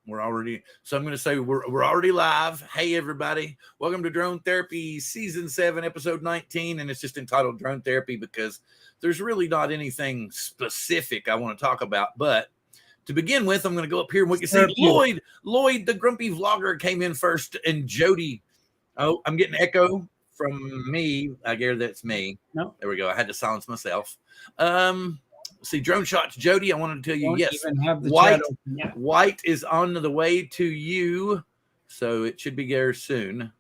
we're already. So I'm going to say we're already live. Hey, everybody. Welcome to Drone Therapy Season 7, Episode 19. And it's just entitled Drone Therapy because there's really not anything specific I want to talk about. But to begin with, I'm going to go up here and we can see Lloyd, the grumpy vlogger, came in first. And Jody. Oh, I'm getting echo from me. I guess that's me. No. There we go. I had to silence myself. See, Drone Shots, Jody, I wanted to tell you, yes, White is on the way to you, so it should be there soon.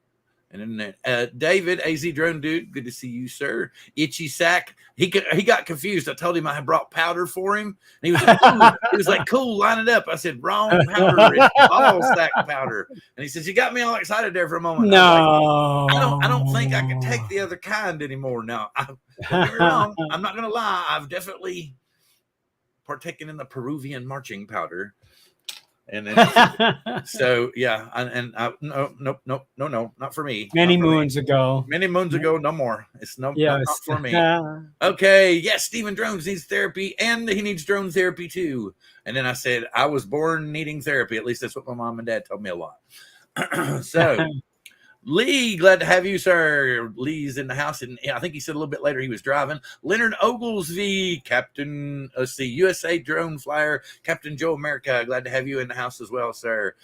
And then David, AZ Drone Dude, good to see you, sir. Itchy Sack, he got confused. I told him I had brought powder for him, and he was like, cool. He was like, cool, line it up. I said, wrong powder, it's ball sack powder. And he says, you got me all excited there for a moment. No, like, I don't think I can take the other kind anymore. Now, don't get me wrong, I'm not gonna lie, I've definitely partaken in the Peruvian marching powder, and then so yeah, no, not for me. Many moons ago, no more. It's not for me. Okay, yes, Steven Drones needs therapy, and he needs drone therapy too. And then I said, I was born needing therapy. At least that's what my mom and dad told me a lot. So. Lee, glad to have you, sir. Lee's in the house, and I think he said a little bit later he was driving. Leonard Oglesby, Captain, let's see, USA Drone Flyer, Captain Joe America, glad to have you in the house as well, sir.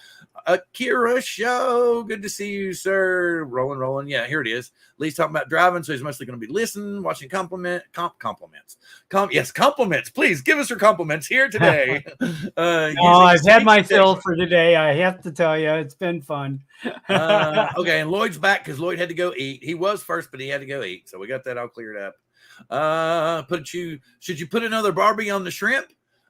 Akira Show, good to see you, sir. Rolling. Yeah, here it is. Lee's talking about driving, so he's mostly going to be listening, watching compliments. Yes, compliments. Please give us your compliments here today. I've had my fill for today. I have to tell you, it's been fun. Okay, and Lloyd's back because Lloyd had to go eat. He was first, but he had to go eat, so we got that all cleared up. Should you put another Barbie on the shrimp?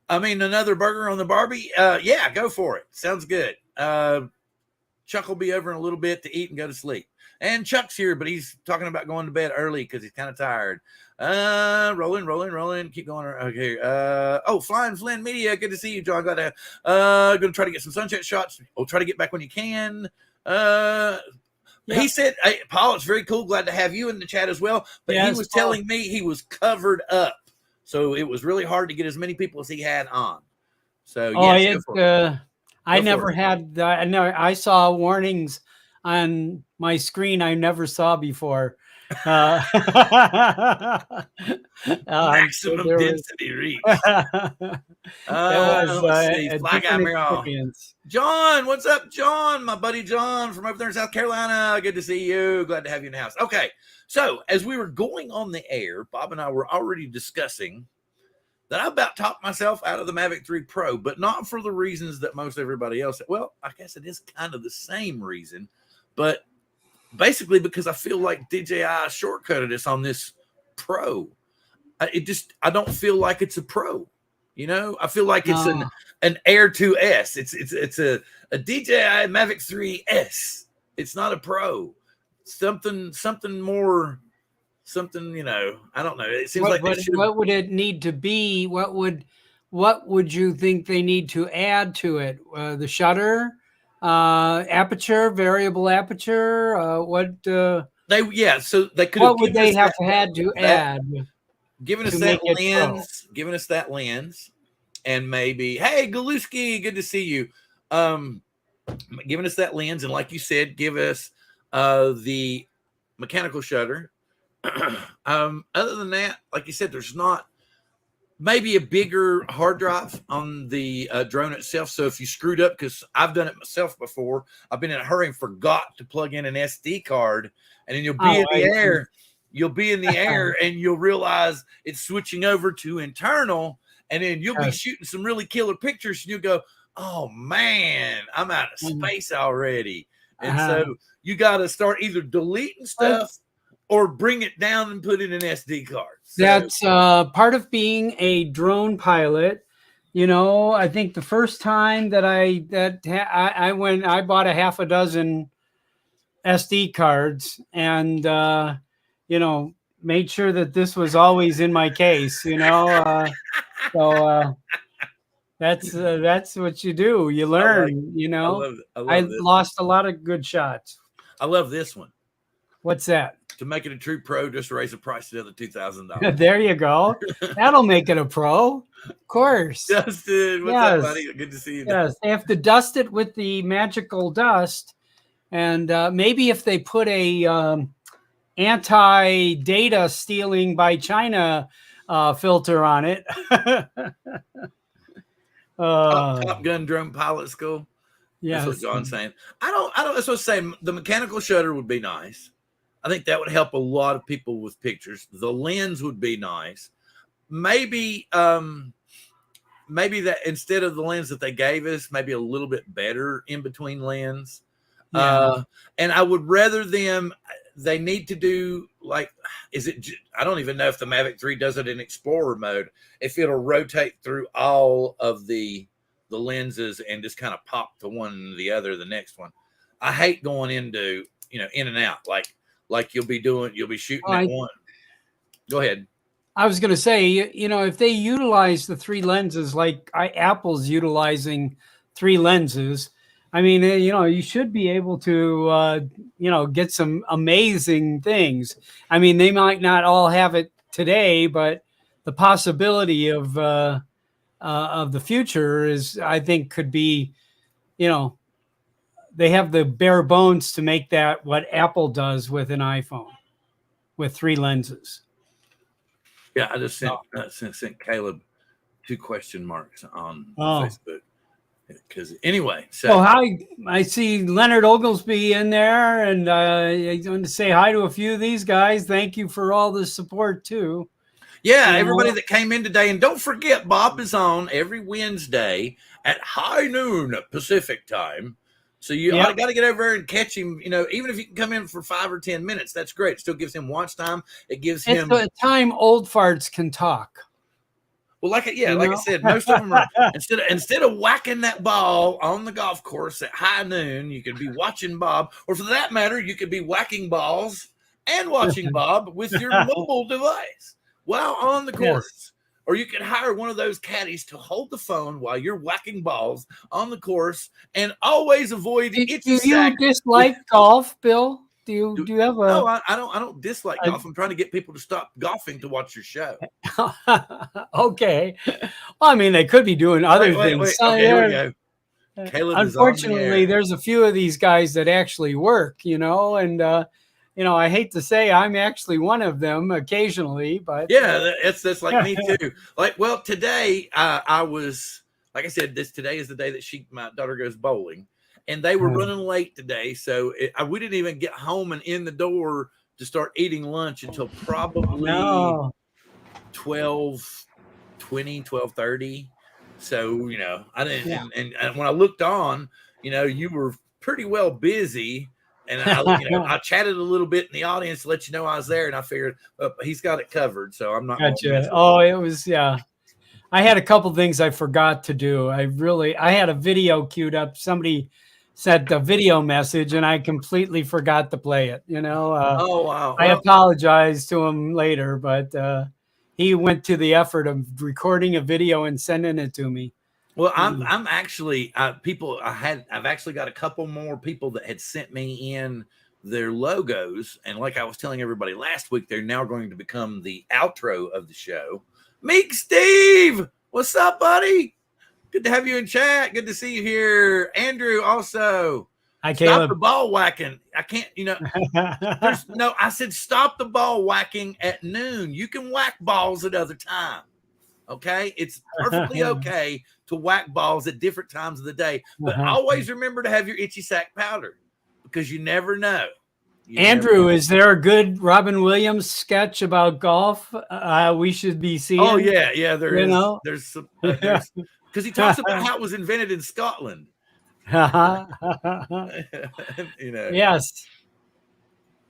I mean, another burger on the Barbie? Yeah, go for it. Sounds good. Chuck will be over in a little bit to eat and go to sleep. And Chuck's here, but he's talking about going to bed early because he's kind of tired. Rolling. Keep going. Okay. Flying Flynn Media. Good to see you, John. Glad to have. Going to try to get some sunset shots. We'll try to get back when you can. He said, hey, Paul, it's very cool. Glad to have you in the chat as well. But he was telling me he was covered up. So it was really hard to get as many people as he had on. So, I saw warnings on my screen I never saw before. Maximum density reach. Fly Guy Mirror. John, what's up, John? My buddy John from over there in South Carolina. Good to see you. Glad to have you in the house. Okay, so as we were going on the air, Bob and I were already discussing that I about talked myself out of the Mavic 3 Pro, but not for the reasons that most everybody else. Well, I guess it is kind of the same reason, but basically because I feel like DJI shortcutted us on this Pro. I don't feel like it's a Pro. You know, I feel like it's an Air 2S. It's a DJI Mavic 3S. It's not a Pro. Something more. Something, you know, I don't know. It seems what would it need to be? What would you think they need to add to it? The shutter, aperture, variable aperture. So they could. What would they have had to add? Giving us that lens, and maybe, hey, Galuski, good to see you. Giving us that lens, and like you said, give us the mechanical shutter. Other than that, like you said, there's not maybe a bigger hard drive on the drone itself. So if you screwed up, because I've done it myself before, I've been in a hurry and forgot to plug in an SD card, and then you'll be in the air. You'll be in the air, and you'll realize it's switching over to internal, and then you'll be shooting some really killer pictures, and you'll go, "Oh man, I'm out of space already." And so you got to start either deleting stuff or bring it down and put in an SD card. So, that's part of being a drone pilot. You know, I think the first time that I bought a half a dozen SD cards and, made sure that this was always in my case, that's what you do. You learn, I lost a lot of good shots. I love this one. What's that? To make it a true pro, just raise the price another $2,000. There you go. That'll make it a pro. Of course. Justin, what's up, buddy? Good to see you. Yes, they have to dust it with the magical dust. And maybe if they put a anti-data stealing by China filter on it. Top Gun drone pilot school. Yeah, that's what John's saying. I don't. That's what I'm saying. The mechanical shutter would be nice. I think that would help a lot of people with pictures. The lens would be nice. Maybe that instead of the lens that they gave us, maybe a little bit better in between lens. Yeah. And I would rather they need to do like, I don't even know if the Mavic 3 does it in Explorer mode, if it'll rotate through all of the lenses and just kind of pop the one, the other, the next one. I hate going into, in and out, like you'll be shooting at one. Go ahead. I was going to say, if they utilize the 3 lenses, like Apple's utilizing 3 lenses, I mean, you should be able to, get some amazing things. I mean, they might not all have it today, but the possibility of the future is, I think, could be, they have the bare bones to make that what Apple does with an iPhone with 3 lenses. Yeah, I just sent Caleb 2 question marks on Facebook. Because anyway, so hi, I see Leonard Oglesby in there, and I want to say hi to a few of these guys. Thank you for all the support too. Yeah, everybody that came in today, and don't forget, Bob is on every Wednesday at high noon Pacific time. So you got to get over there and catch him. Even if you can come in for 5 or 10 minutes, that's great. It still gives him watch time. It gives him the time old farts can talk. Well, like I said, most of them are instead of whacking that ball on the golf course at high noon, you could be watching Bob, or for that matter, you could be whacking balls and watching Bob with your mobile device while on the course. Yes. Or you could hire one of those caddies to hold the phone while you're whacking balls on the course, and always avoid itchy sack. Do you dislike golf, Bill? Do you have a? No, I don't dislike golf. I'm trying to get people to stop golfing to watch your show. Okay. Well, I mean, they could be doing other things. Wait. Okay, here we go. Caleb, unfortunately, there's a few of these guys that actually work, and I hate to say I'm actually one of them occasionally, but yeah, that's like me too. Today I was, like I said, today is the day that my daughter goes bowling. And they were running late today, so we didn't even get home and in the door to start eating lunch until probably 12:20, 12:30. So, I didn't. Yeah. And when I looked on, you were pretty well busy, and I chatted a little bit in the audience to let you know I was there, and I figured he's got it covered, so I'm not. Gotcha. Oh, it was I had a couple things I forgot to do. I had a video queued up. Somebody sent a video message and I completely forgot to play it. Oh wow! I apologized to him later, but he went to the effort of recording a video and sending it to me. Well, I'm actually I've actually got a couple more people that had sent me in their logos, and like I was telling everybody last week, they're now going to become the outro of the show. Meek Steve, what's up, buddy? Good to have you in chat. Good to see you here. Andrew, also. Hi, Caleb. Stop the ball whacking. I can't, I said stop the ball whacking at noon. You can whack balls at other times. Okay? It's perfectly okay to whack balls at different times of the day. But always remember to have your itchy sack powder, because you never know. Andrew, is there a good Robin Williams sketch about golf we should be seeing? Oh, yeah. There is. There's some. Because he talks about how it was invented in Scotland. Yes.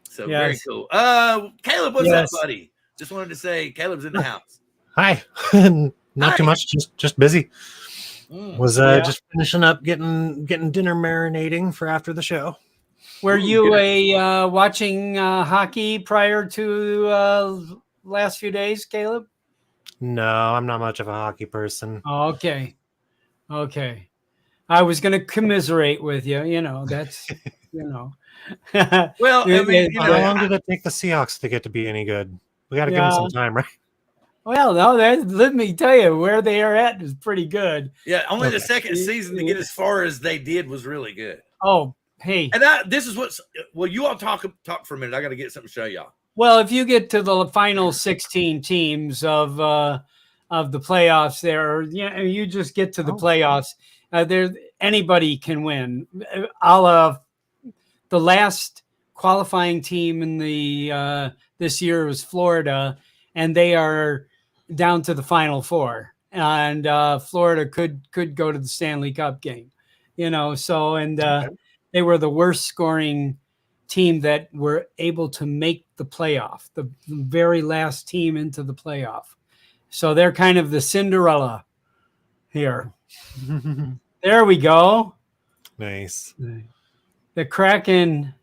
So very cool. Caleb, what's up, buddy? Just wanted to say Caleb's in the house. Hi. Not too much. Just busy. Was just finishing up getting dinner marinating for after the show. Were you watching hockey prior to last few days, Caleb? No, I'm not much of a hockey person. Oh, okay. I was going to commiserate with you. That's you know. Well, I mean, you How know, long did it take the Seahawks to get to be any good? We got to give them some time, right? Well, no, let me tell you, where they are at is pretty good. yeah, only the second season to get as far as they did was really good. Oh, hey. And this is what's, well, you all talk for a minute. I got to get something to show y'all. Well, if you get to the final 16 teams of the playoffs, you just get to the playoffs. There, anybody can win. The last qualifying team in the this year was Florida, and they are down to the Final Four. And Florida could go to the Stanley Cup game, So they were the worst scoring team that were able to make the playoff, the very last team into the playoff. So they're kind of the Cinderella here. There we go. Nice. The KRAKEN.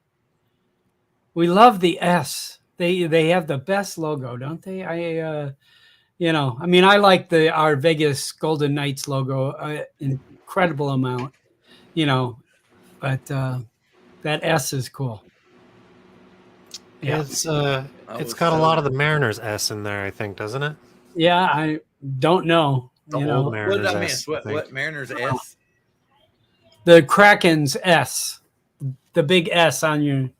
We love the S. They have the best logo, don't they? I like our Vegas Golden Knights logo, incredible amount, but that S is cool. Yeah. It's got a lot of the Mariners S in there, I think, doesn't it? Yeah, I don't know. Old What did I S, miss? What Mariners S? The KRAKEN's S, the big S on your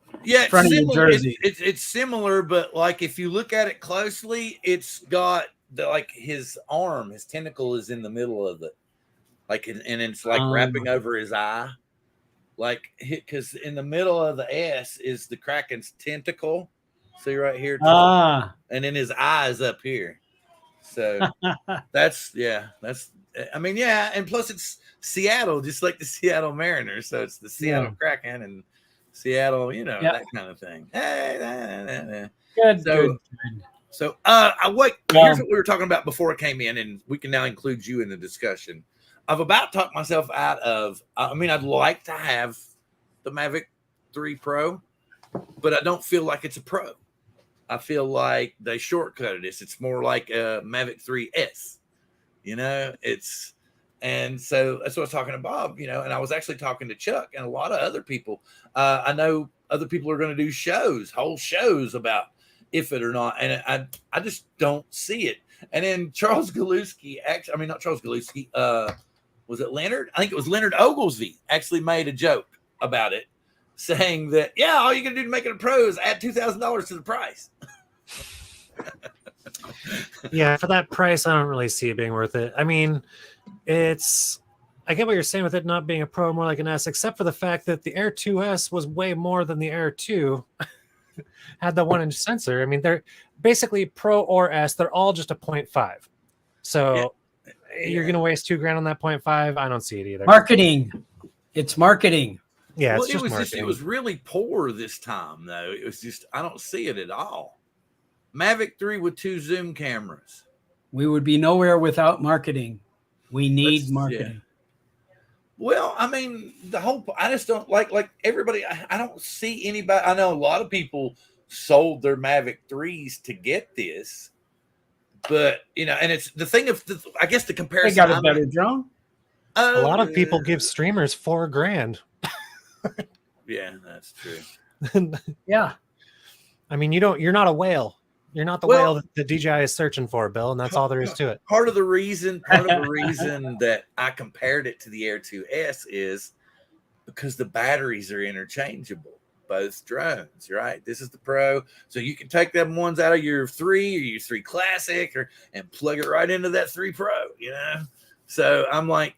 front of your jersey. It's similar, but like if you look at it closely, it's got his arm, his tentacle is in the middle of it, and it's wrapping over his eye. Because in the middle of the S is the KRAKEN's tentacle. See right here. And then his eye is up here. So and plus it's Seattle, just like the Seattle Mariners. So it's the Seattle KRAKEN and Seattle, that kind of thing. Hey, good. So here's what we were talking about before it came in, and we can now include you in the discussion. I've about talked myself out of, I'd like to have the Mavic 3 Pro, but I don't feel like it's a Pro. I feel like they shortcutted this. It's more like a Mavic 3S, and so that's what I was talking to Bob, and I was actually talking to Chuck and a lot of other people. I know other people are going to do whole shows about if it or not. And I just don't see it. And then Charles Galuski, not Charles Galuski, was it Leonard? I think it was Leonard Oglesby actually made a joke about it, saying that, all you got to do to make it a Pro is add $2,000 to the price. Yeah, for that price, I don't really see it being worth it. I get what you're saying with it not being a Pro, more like an S, except for the fact that the Air 2S was way more than the Air 2. Had the 1-inch sensor. They're basically Pro or S. They're all just a 0.5. So you're going to waste $2,000 on that 0.5. I don't see it either. Marketing. It's marketing. Yeah, well, it was really poor this time, though. It was just, I don't see it at all. Mavic 3 with 2 zoom cameras. We would be nowhere without marketing. We need marketing. Yeah. Well, I just don't like everybody. I don't see anybody. I know a lot of people sold their Mavic 3s to get this, but and it's the thing of I guess the comparison. They got a better drone. A lot of people give streamers $4,000. Yeah, that's true. Yeah. You're not a whale. You're not the whale that the DJI is searching for, Bill, and that's all there is to it. Part of the reason that I compared it to the Air 2S is because the batteries are interchangeable, both drones, right? This is the Pro, so you can take them ones out of your 3 or your 3 Classic and plug it right into that 3 Pro, So I'm like,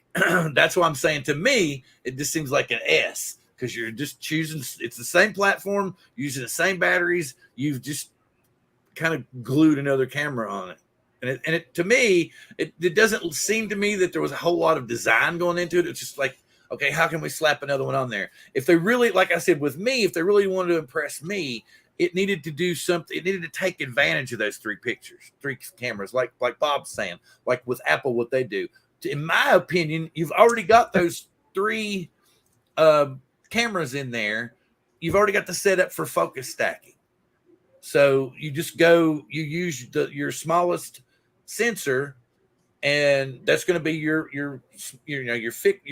that's why I'm saying, to me, it just seems like an S, because you're just choosing, it's the same platform, using the same batteries, you've just kind of glued another camera on it. And it to me, it doesn't seem to me that there was a whole lot of design going into it. It's just like, okay, how can we slap another one on there? If they really, like I said, with me, if they really wanted to impress me, it needed to do something. It needed to take advantage of those 3 cameras, like Bob's saying, like with Apple, what they do. In my opinion, you've already got those 3 cameras in there. You've already got the setup for focus stacking. So you just you use your smallest sensor, and that's going to be your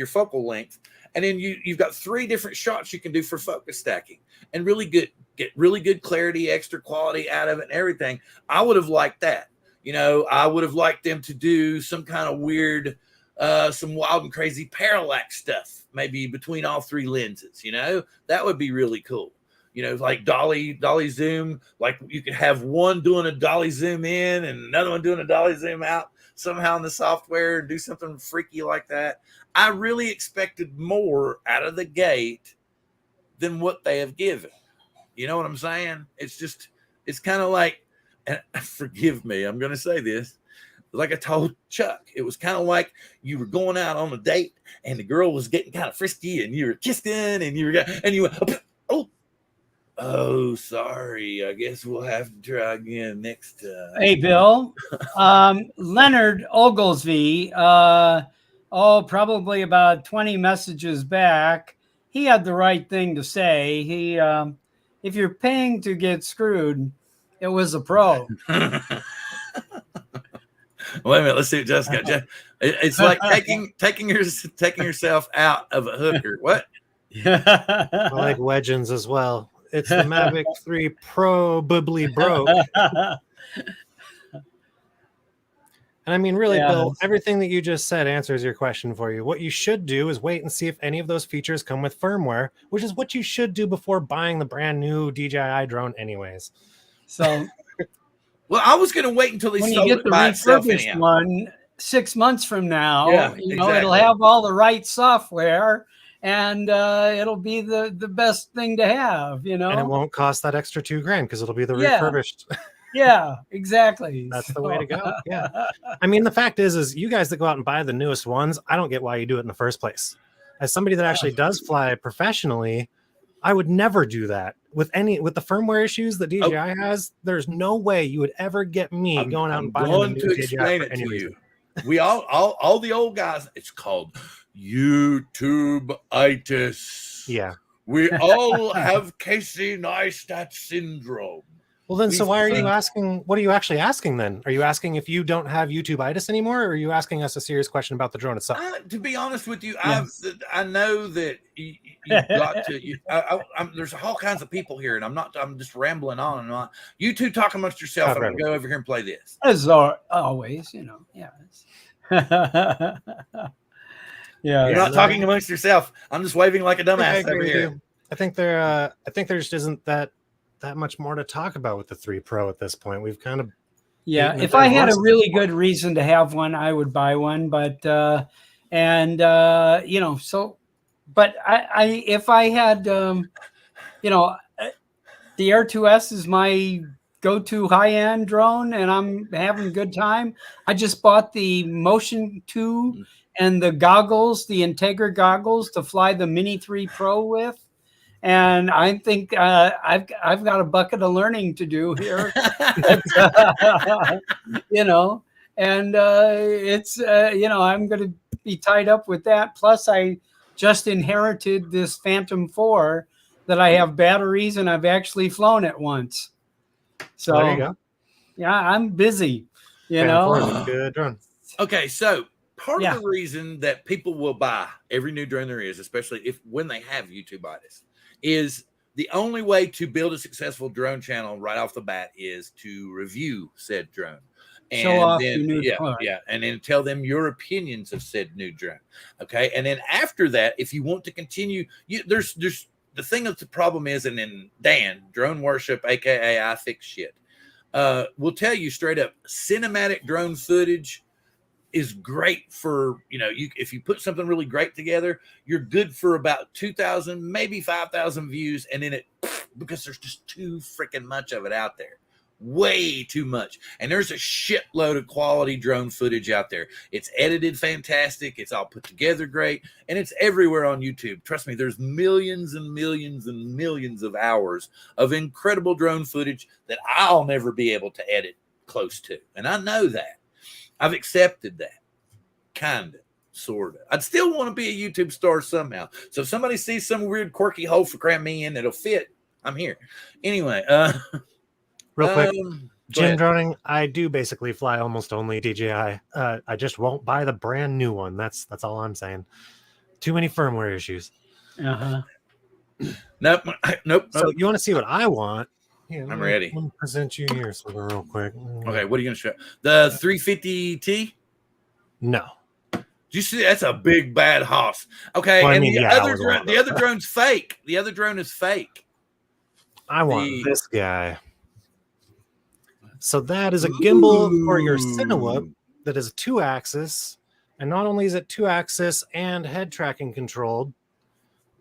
focal length. And then you've got 3 different shots you can do for focus stacking and get really good clarity, extra quality out of it and everything. I would have liked that. You know, I would have liked them to do some kind of weird, some wild and crazy parallax stuff, maybe between all 3 lenses. You know, that would be really cool. You know, like dolly zoom, like you could have one doing a dolly zoom in and another one doing a dolly zoom out somehow in the software and do something freaky like that. I really expected more out of the gate than what they have given. You know what I'm saying? It's just, it's kind of like, and forgive me, I'm going to say this, like I told Chuck, it was kind of like you were going out on a date and the girl was getting kind of frisky and you were kissing and you went, oh, sorry. I guess we'll have to try again next time. Hey, Bill. Leonard Oglesby, probably about 20 messages back, he had the right thing to say. He, if you're paying to get screwed, it was a pro. Wait a minute. Let's see what Jessica got. It's like taking yourself out of a hooker. What? I like Wedgens as well. It's the Mavic 3 probably broke. And I mean, really, Bill, everything that you just said answers your question for you. What you should do is wait and see if any of those features come with firmware, which is what you should do before buying the brand new DJI drone anyways. So, well, I was going to wait until they when sold you get it the by itself refurbished one 6 months from now, exactly. It'll have all the right software and it'll be the best thing to have, And it won't cost that extra $2,000 because it'll be the refurbished. Yeah, exactly. That's the way to go. Yeah. I mean, the fact is you guys that go out and buy the newest ones, I don't get why you do it in the first place. As somebody that actually does fly professionally, I would never do that with the firmware issues that DJI has. There's no way you would ever get me going out and buying the new DJI for any reason. We all the old guys, it's called YouTube-itis. Yeah. We all have Casey Neistat syndrome. Well, then, so why are you asking? What are you actually asking then? Are you asking if you don't have YouTube-itis anymore, or are you asking us a serious question about the drone itself? To be honest with you, Yes. I know that you've got to. There's all kinds of people here, and I'm just rambling on and on. You two talk amongst yourself. I'm going to go over here and play this. As always, Yeah. Yeah, you're not talking amongst yourself. I'm just waving like a dumbass over here. I think there just isn't that much more to talk about with the 3 Pro at this point. We've kind of if I had a really good reason to have one, I would buy one. But but if I had the Air 2S is my go-to high-end drone, and I'm having a good time. I just bought the Motion 2 and the goggles, the Integra goggles, to fly the Mini 3 Pro with. And I think I've got a bucket of learning to do here, and I'm going to be tied up with that. Plus, I just inherited this Phantom 4 that I have batteries, and I've actually flown it once. So there you go. Yeah, I'm busy. Good drone. Okay, so part of the reason that people will buy every new drone there is, especially when they have YouTube-itis, is the only way to build a successful drone channel right off the bat is to review said drone. And show off then, your new drone. And then tell them your opinions of said new drone. Okay. And then after that, if you want to continue, there's the thing that's the problem is, and then Dan, Drone Worship, aka I Fix Shit, will tell you straight up, cinematic drone footage is great for, if you put something really great together, you're good for about 2,000, maybe 5,000 views. And then because there's just too freaking much of it out there, way too much. And there's a shitload of quality drone footage out there. It's edited fantastic. It's all put together great. And it's everywhere on YouTube. Trust me, there's millions and millions and millions of hours of incredible drone footage that I'll never be able to edit close to. And I know that. I've accepted that, kind of, sort of. I'd still want to be a YouTube star somehow. So if somebody sees some weird quirky hole for cram me in that'll fit, I'm here. Anyway, real quick, Jim droning, I do basically fly almost only DJI. I just won't buy the brand new one. That's all I'm saying. Too many firmware issues. Uh-huh. Nope. Nope. So you want to see what I want? Here, I'm ready. Let me present you here something real quick. Okay, what are you going to show? The 350T? No. Do you see? That's a big bad hoss. Okay, Well, I and mean, the yeah, other drone's fake. The other drone is fake. I want this guy. So that is a gimbal for your Cinewhoop that is 2-axis. And not only is it 2-axis and head tracking controlled,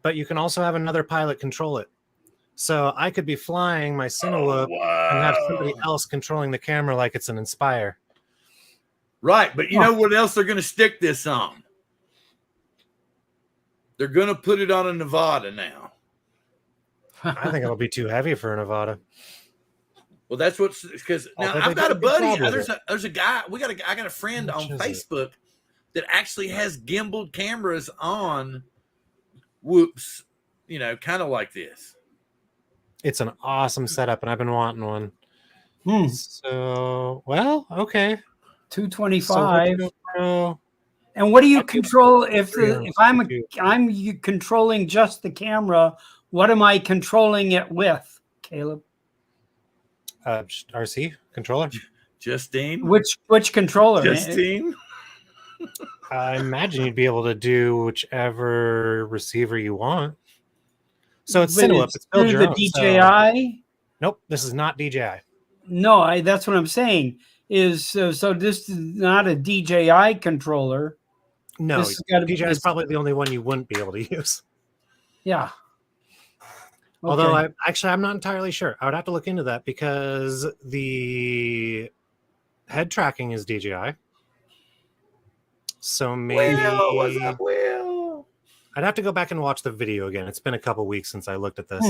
but you can also have another pilot control it. So I could be flying my Cinewhoop and have somebody else controlling the camera like it's an Inspire. Right, but you know what else they're going to stick this on? They're going to put it on a Nevada now. I think it'll be too heavy for a Nevada. Well, that's what's because now I've got a buddy. There's a guy. I got a friend on Facebook that actually has gimbaled cameras on whoops, you know, kind of like this. It's an awesome setup, and I've been wanting one. So, well, okay. 225. So and what do you control if I'm controlling just the camera? What am I controlling it with, Caleb? RC controller. Justine. Which controller? Justine. I imagine you'd be able to do whichever receiver you want. So it's Cinewhoop. It's build your own. DJI? Nope, this is not DJI. No, that's what I'm saying. So this is not a DJI controller. No, DJI is probably the only one you wouldn't be able to use. Yeah. Okay. Although I'm not entirely sure. I would have to look into that because the head tracking is DJI. So maybe what's up, Will? I'd have to go back and watch the video again. It's been a couple weeks since I looked at this.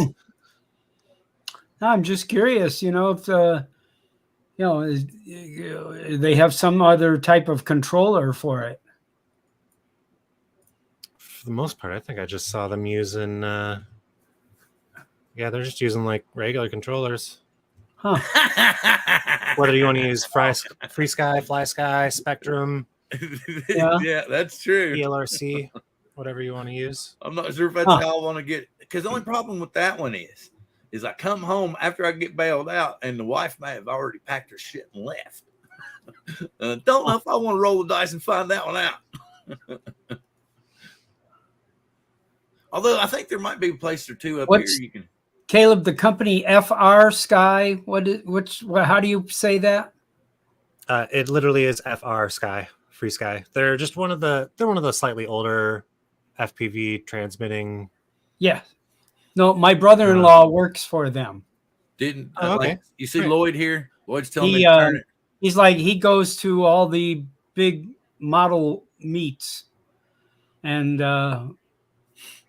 I'm just curious, if they have some other type of controller for it. For the most part, I think I just saw them using they're just using like regular controllers. Huh. Whether you want to use Free Sky, Fly Sky, Spectrum. Yeah, that's true. ELRC, whatever you want to use. I'm not sure if that's how I want to get, because the only problem with that one is I come home after I get bailed out and the wife may have already packed her shit and left. Don't know if I want to roll the dice and find that one out. Although I think there might be a place or two up here you can. Caleb, the company FR Sky, how do you say that? It literally is FR Sky, Free Sky. They're just one of the slightly older FPV transmitting. Yeah. No, my brother-in-law works for them. Okay. Like, you see Lloyd here? Lloyd's telling me to turn it. He's like, he goes to all the big model meets and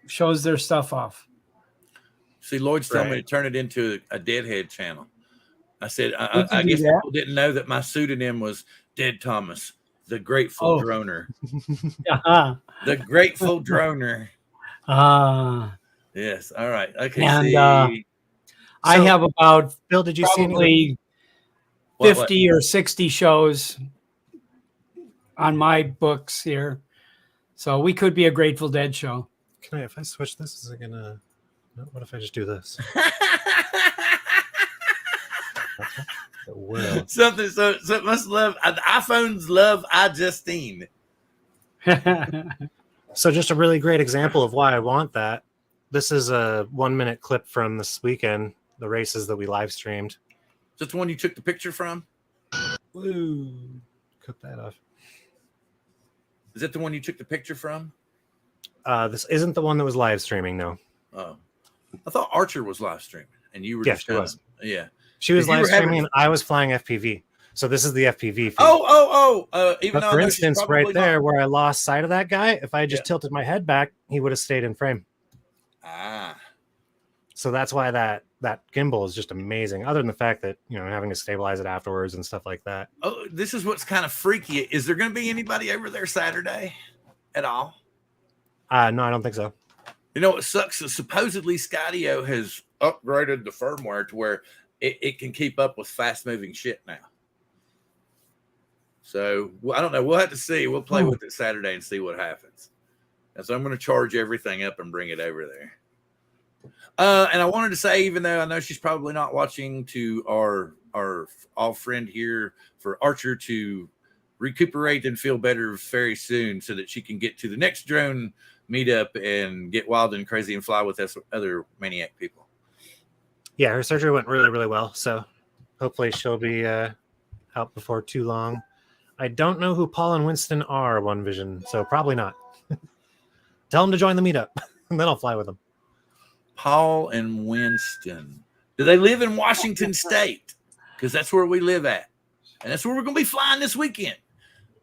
shows their stuff off. See, Lloyd's telling me to turn it into a Deadhead channel. I said, I guess people didn't know that my pseudonym was Dead Thomas, the Grateful Droner. The Grateful Droner. Yes. All right. Okay. And I have about, Bill, did you see 50 or 60 shows on my books here. So we could be a Grateful Dead show. If I switch this, is it gonna? What if I just do this? It will. Something so must love iPhones love iJustine. So just a really great example of why I want that. This is a 1-minute clip from this weekend, the races that we live streamed. Is that the one you took the picture from? Woo. Cut that off. Is that the one you took the picture from? This isn't the one that was live streaming, no. Oh, I thought Archer was live streaming, and you were just she was. Yeah, she was live streaming, and I was flying FPV. So this is the FPV feed. Even but for instance, right there where I lost sight of that guy, if I just tilted my head back, he would have stayed in frame. So that's why that gimbal is just amazing. Other than the fact that having to stabilize it afterwards and stuff like that. Oh, this is what's kind of freaky. Is there going to be anybody over there Saturday at all? No, I don't think so. You know what sucks is supposedly Skydio has upgraded the firmware to where it can keep up with fast moving shit now. So I don't know. We'll have to see. We'll play with it Saturday and see what happens. And so I'm going to charge everything up and bring it over there. And I wanted to say, even though I know she's probably not watching, to our all friend here, for Archer to recuperate and feel better very soon so that she can get to the next drone meetup and get wild and crazy and fly with us other maniac people. Yeah, her surgery went really, really well. So hopefully she'll be out before too long. I don't know who Paul and Winston are, One Vision, so probably not. Tell them to join the meetup, and then I'll fly with them. Paul and Winston. Do they live in Washington State? Because that's where we live at. And that's where we're going to be flying this weekend,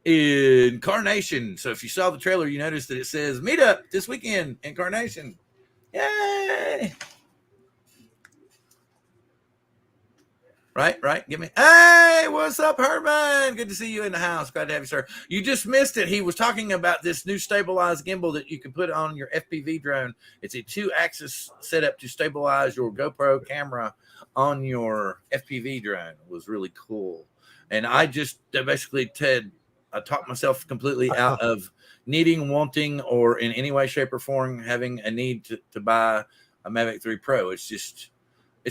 in Carnation. So if you saw the trailer, you noticed that it says meetup this weekend in Carnation. Yay! Right. Give me. Hey, what's up, Herman? Good to see you in the house. Glad to have you, sir. You just missed it. He was talking about this new stabilized gimbal that you can put on your FPV drone. It's a 2-axis setup to stabilize your GoPro camera on your FPV drone. It was really cool. And I just basically I talked myself completely out of needing, wanting, or in any way, shape, or form having a need to buy a Mavic 3 Pro. It's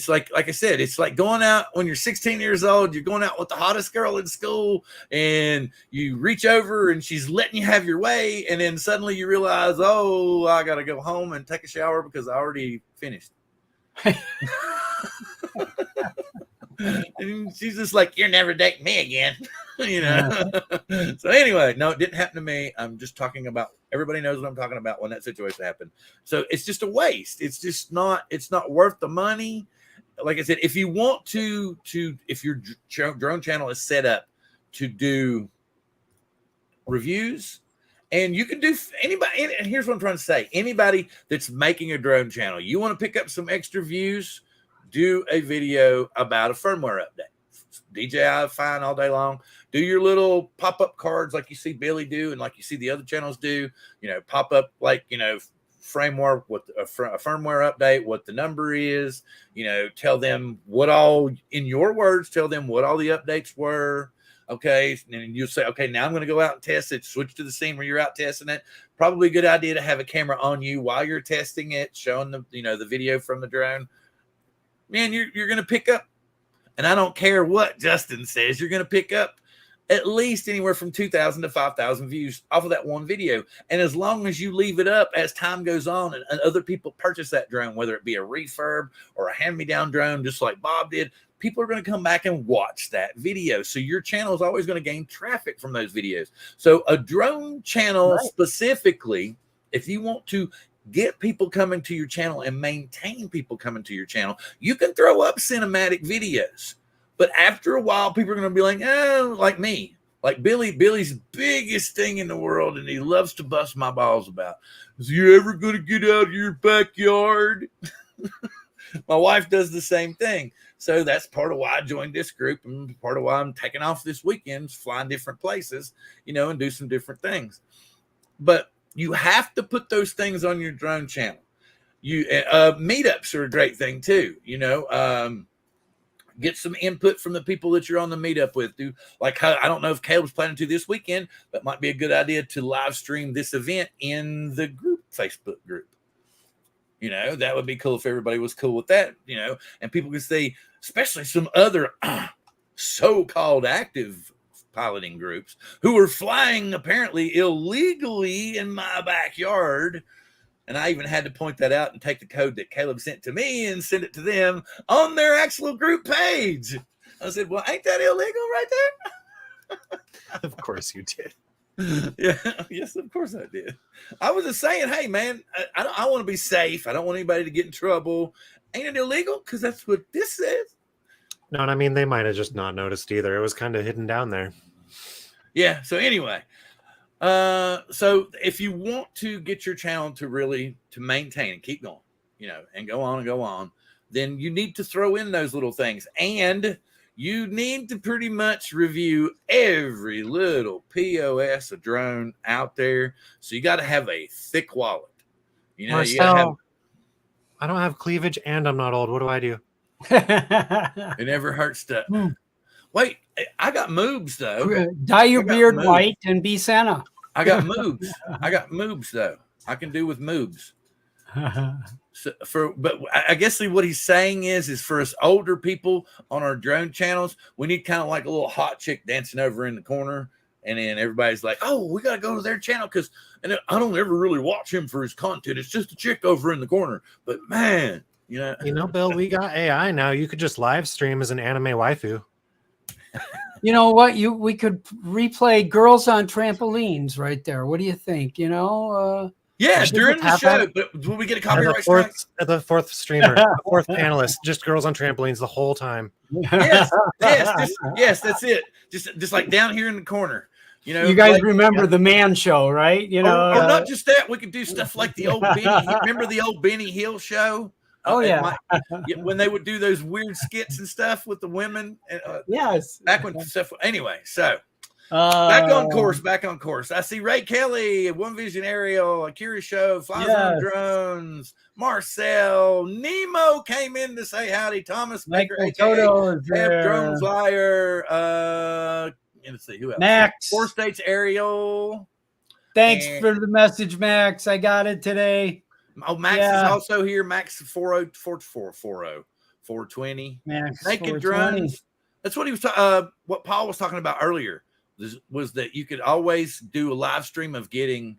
like I said, it's like going out when you're 16 years old, you're going out with the hottest girl in school, and you reach over and she's letting you have your way. And then suddenly you realize, oh, I got to go home and take a shower because I already finished. And she's just like, you're never dating me again. So anyway, no, it didn't happen to me. I'm just talking about, everybody knows what I'm talking about when that situation happened. So it's just a waste. It's not worth the money. Like I said, if you want to if your drone channel is set up to do reviews, and you can do anybody, and here's what I'm trying to say, anybody that's making a drone channel, you want to pick up some extra views, do a video about a firmware update. DJI, fine, all day long. Do your little pop-up cards like you see Billy do and like you see the other channels do. Pop up like, framework with a firmware update, what the number is. Tell them what all, in your words, tell them what all the updates were. Okay, and you'll say, okay, now I'm going to go out and test it. Switch to the scene where you're out testing it. Probably a good idea to have a camera on you while you're testing it, showing them, the video from the drone. Man, you're going to pick up, and I don't care what Justin says, you're going to pick up at least anywhere from 2,000 to 5,000 views off of that one video. And as long as you leave it up as time goes on and other people purchase that drone, whether it be a refurb or a hand-me-down drone, just like Bob did, people are going to come back and watch that video. So your channel is always going to gain traffic from those videos. So a drone channel specifically, if you want to get people coming to your channel and maintain people coming to your channel, you can throw up cinematic videos. But after a while, people are going to be like, like me, like Billy's biggest thing in the world, and he loves to bust my balls about, is you ever going to get out of your backyard? My wife does the same thing. So that's part of why I joined this group, and part of why I'm taking off this weekend, flying different places, and do some different things. But you have to put those things on your drone channel. Meetups are a great thing too. Get some input from the people that you're on the meetup with. I don't know if Caleb's planning to this weekend, but might be a good idea to live stream this event in the group, Facebook group. That would be cool if everybody was cool with that, and people can see, especially some other so-called active piloting groups who are flying apparently illegally in my backyard. And I even had to point that out and take the code that Caleb sent to me and send it to them on their actual group page. I said, well, ain't that illegal right there? Of course you did. Yeah, yes, of course I did. I was just saying, hey, man, I want to be safe. I don't want anybody to get in trouble. Ain't it illegal? Because that's what this says. No, and I mean, they might have just not noticed either. It was kind of hidden down there. Yeah, so anyway. So if you want to get your channel to maintain and keep going, and go on, then you need to throw in those little things, and you need to pretty much review every little POS, a drone out there. So you got to have a thick wallet. Marcel, I don't have cleavage and I'm not old. What do I do? It never hurts to wait. I got moves though. Dye your beard white and be Santa. I got moves. though. I can do with moobs. So but I guess what he's saying is for us older people on our drone channels, we need kind of like a little hot chick dancing over in the corner, and then everybody's like, "Oh, we got to go to their channel because," and I don't ever really watch him for his content. It's just a chick over in the corner. But man, Bill, we got AI now. You could just live stream as an anime waifu. You know what? We could replay Girls on Trampolines right there. What do you think? Yeah, during the show, but will we get a copyright strike? The fourth streamer, the fourth panelist, just girls on trampolines the whole time. Yes, that's it. Just like down here in the corner. You guys remember the Man Show, right? Not just that. We could do stuff like the old Benny. Remember the old Benny Hill show? Oh yeah, when they would do those weird skits and stuff with the women. Yes, back when stuff. Anyway, so. Back on course. I see Ray Kelly, One Vision Aerial, Akira Show, Flies on Drones, Marcel, Nemo came in to say howdy, Thomas Baker, Drone Flyer, let's see who else. Max, 4 States Aerial. Thanks for the message, Max. I got it today. Oh, Max is also here. Max 420. Max Naked 420. Drones. That's what he was what Paul was talking about earlier. Was that you could always do a live stream of being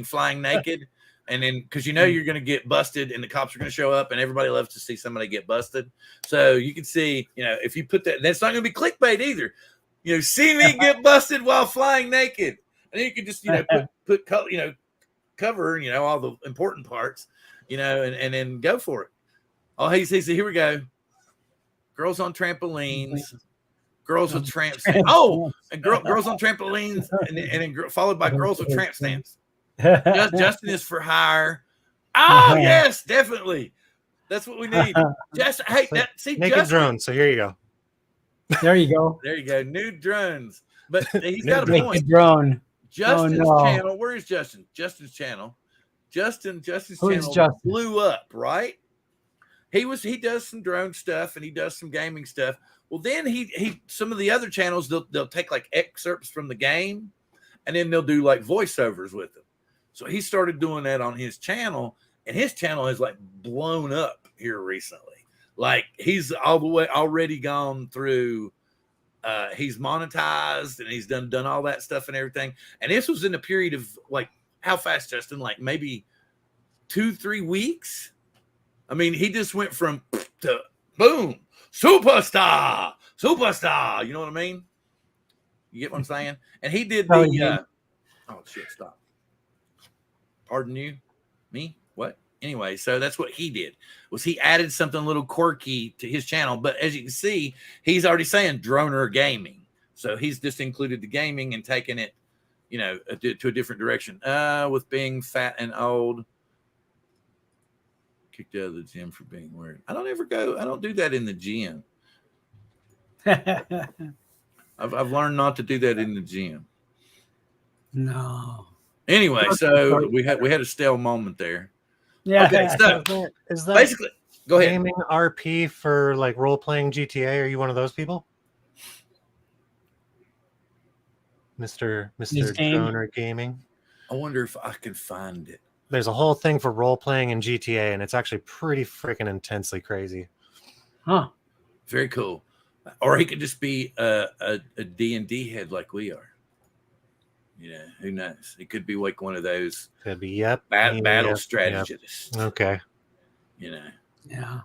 flying naked, and then because you're going to get busted and the cops are going to show up, and everybody loves to see somebody get busted. So you can see, if you put that's not going to be clickbait either. See me get busted while flying naked, and then you can just put cover all the important parts, and then go for it. Oh, he says, here we go. Girls on trampolines. Girls with tramp stamps. Oh, and girls on trampolines, and then followed by girls with tramp stamps. Justin is for hire. Oh yes, definitely. That's what we need. Justin, hey, naked Justin. drones. So here you go. There you go. There you go. Nude drones. But he's got a point. Drone. Justin's channel. Where is Justin? Justin's channel. Justin's channel blew up, right? He does some drone stuff and he does some gaming stuff. Well, then he some of the other channels they'll take like excerpts from the game, and then they'll do like voiceovers with them. So he started doing that on his channel, and his channel has like blown up here recently. Like he's all the way already gone through. He's monetized and he's done all that stuff and everything. And this was in a period of like how fast, Justin? Like maybe 2-3 weeks. I mean, he just went from to boom. Superstar. You know what I mean? You get what I'm saying? And he did the oh shit, stop. Pardon you? Me? What? Anyway, so that's what he did. Was he added something a little quirky to his channel, but as you can see, he's already saying droner gaming. So he's just included the gaming and taken it, to a different direction. With being fat and old. Kicked out of the gym for being weird. I don't do that in the gym. I've learned not to do that in the gym. No. Anyway, so we had a stale moment there. Yeah. Okay, so is that basically, go ahead. Gaming RP for like role playing GTA? Are you one of those people, Mr. Droner Gaming? I wonder if I can find it. There's a whole thing for role playing in GTA, and it's actually pretty freaking intensely crazy. Huh. Very cool. Or he could just be a D&D head like we are. Who knows? It could be like one of those. Could be battle strategists. Yep. Okay. Yeah.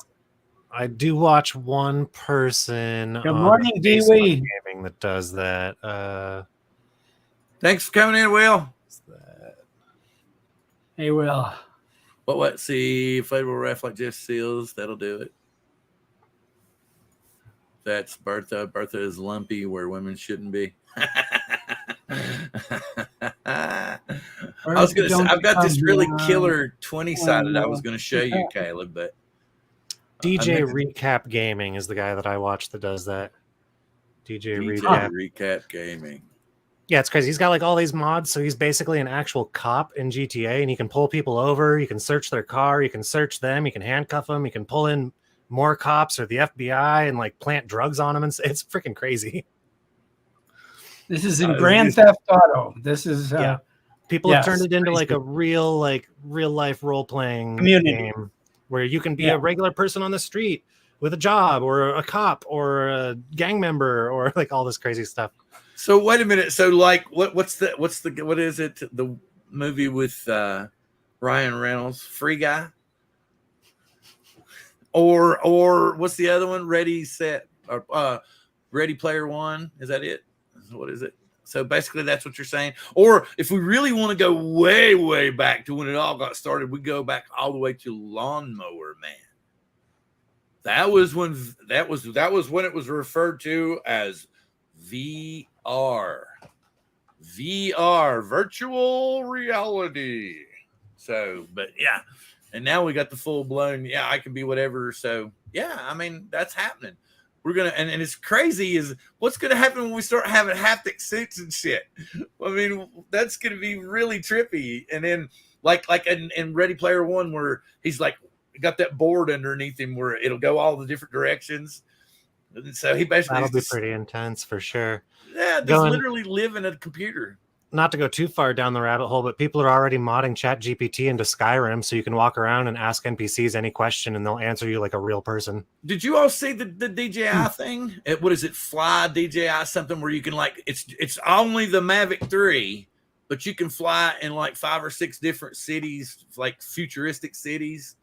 I do watch one person. Good morning, Dewey. Gaming that does that. Thanks for coming in, Will. Hey, Will. What? See, inflatable raft like Jeff Seals. That'll do it. That's Bertha. Bertha is lumpy where women shouldn't be. I was gonna say, I've got this really killer 20-sided I was gonna show you, Caleb, but DJ Recap Gaming is the guy that I watch that does that. DJ Recap Gaming. Yeah, it's crazy. He's got like all these mods, so he's basically an actual cop in GTA, and he can pull people over, you can search their car, you can search them, you can handcuff them, you can pull in more cops or the FBI and like plant drugs on them, and it's freaking crazy. This is in Grand Theft Auto. This is People have turned it into like a real life role playing game where you can be a regular person on the street with a job or a cop or a gang member or like all this crazy stuff. So wait a minute. So like what is it? The movie with Ryan Reynolds, Free Guy? Or what's the other one? Ready, Set, or Ready Player One? Is that it? What is it? So basically, that's what you're saying. Or if we really want to go way, way back to when it all got started, we go back all the way to Lawnmower Man. That was when it was referred to as VR, virtual reality. So, but yeah, and now we got the full blown. Yeah, I can be whatever. So yeah, I mean that's happening. We're gonna and it's crazy is what's gonna happen when we start having haptic suits and shit. I mean, that's gonna be really trippy. And then like in Ready Player One, where he's like got that board underneath him where it'll go all the different directions. And so he basically that'll be pretty intense for sure. Yeah, just literally live in a computer. Not to go too far down the rabbit hole, but people are already modding ChatGPT into Skyrim so you can walk around and ask NPCs any question and they'll answer you like a real person. Did you all see the DJI thing? What is it? Fly DJI something where you can like it's only the Mavic 3, but you can fly in like 5 or 6 different cities, like futuristic cities.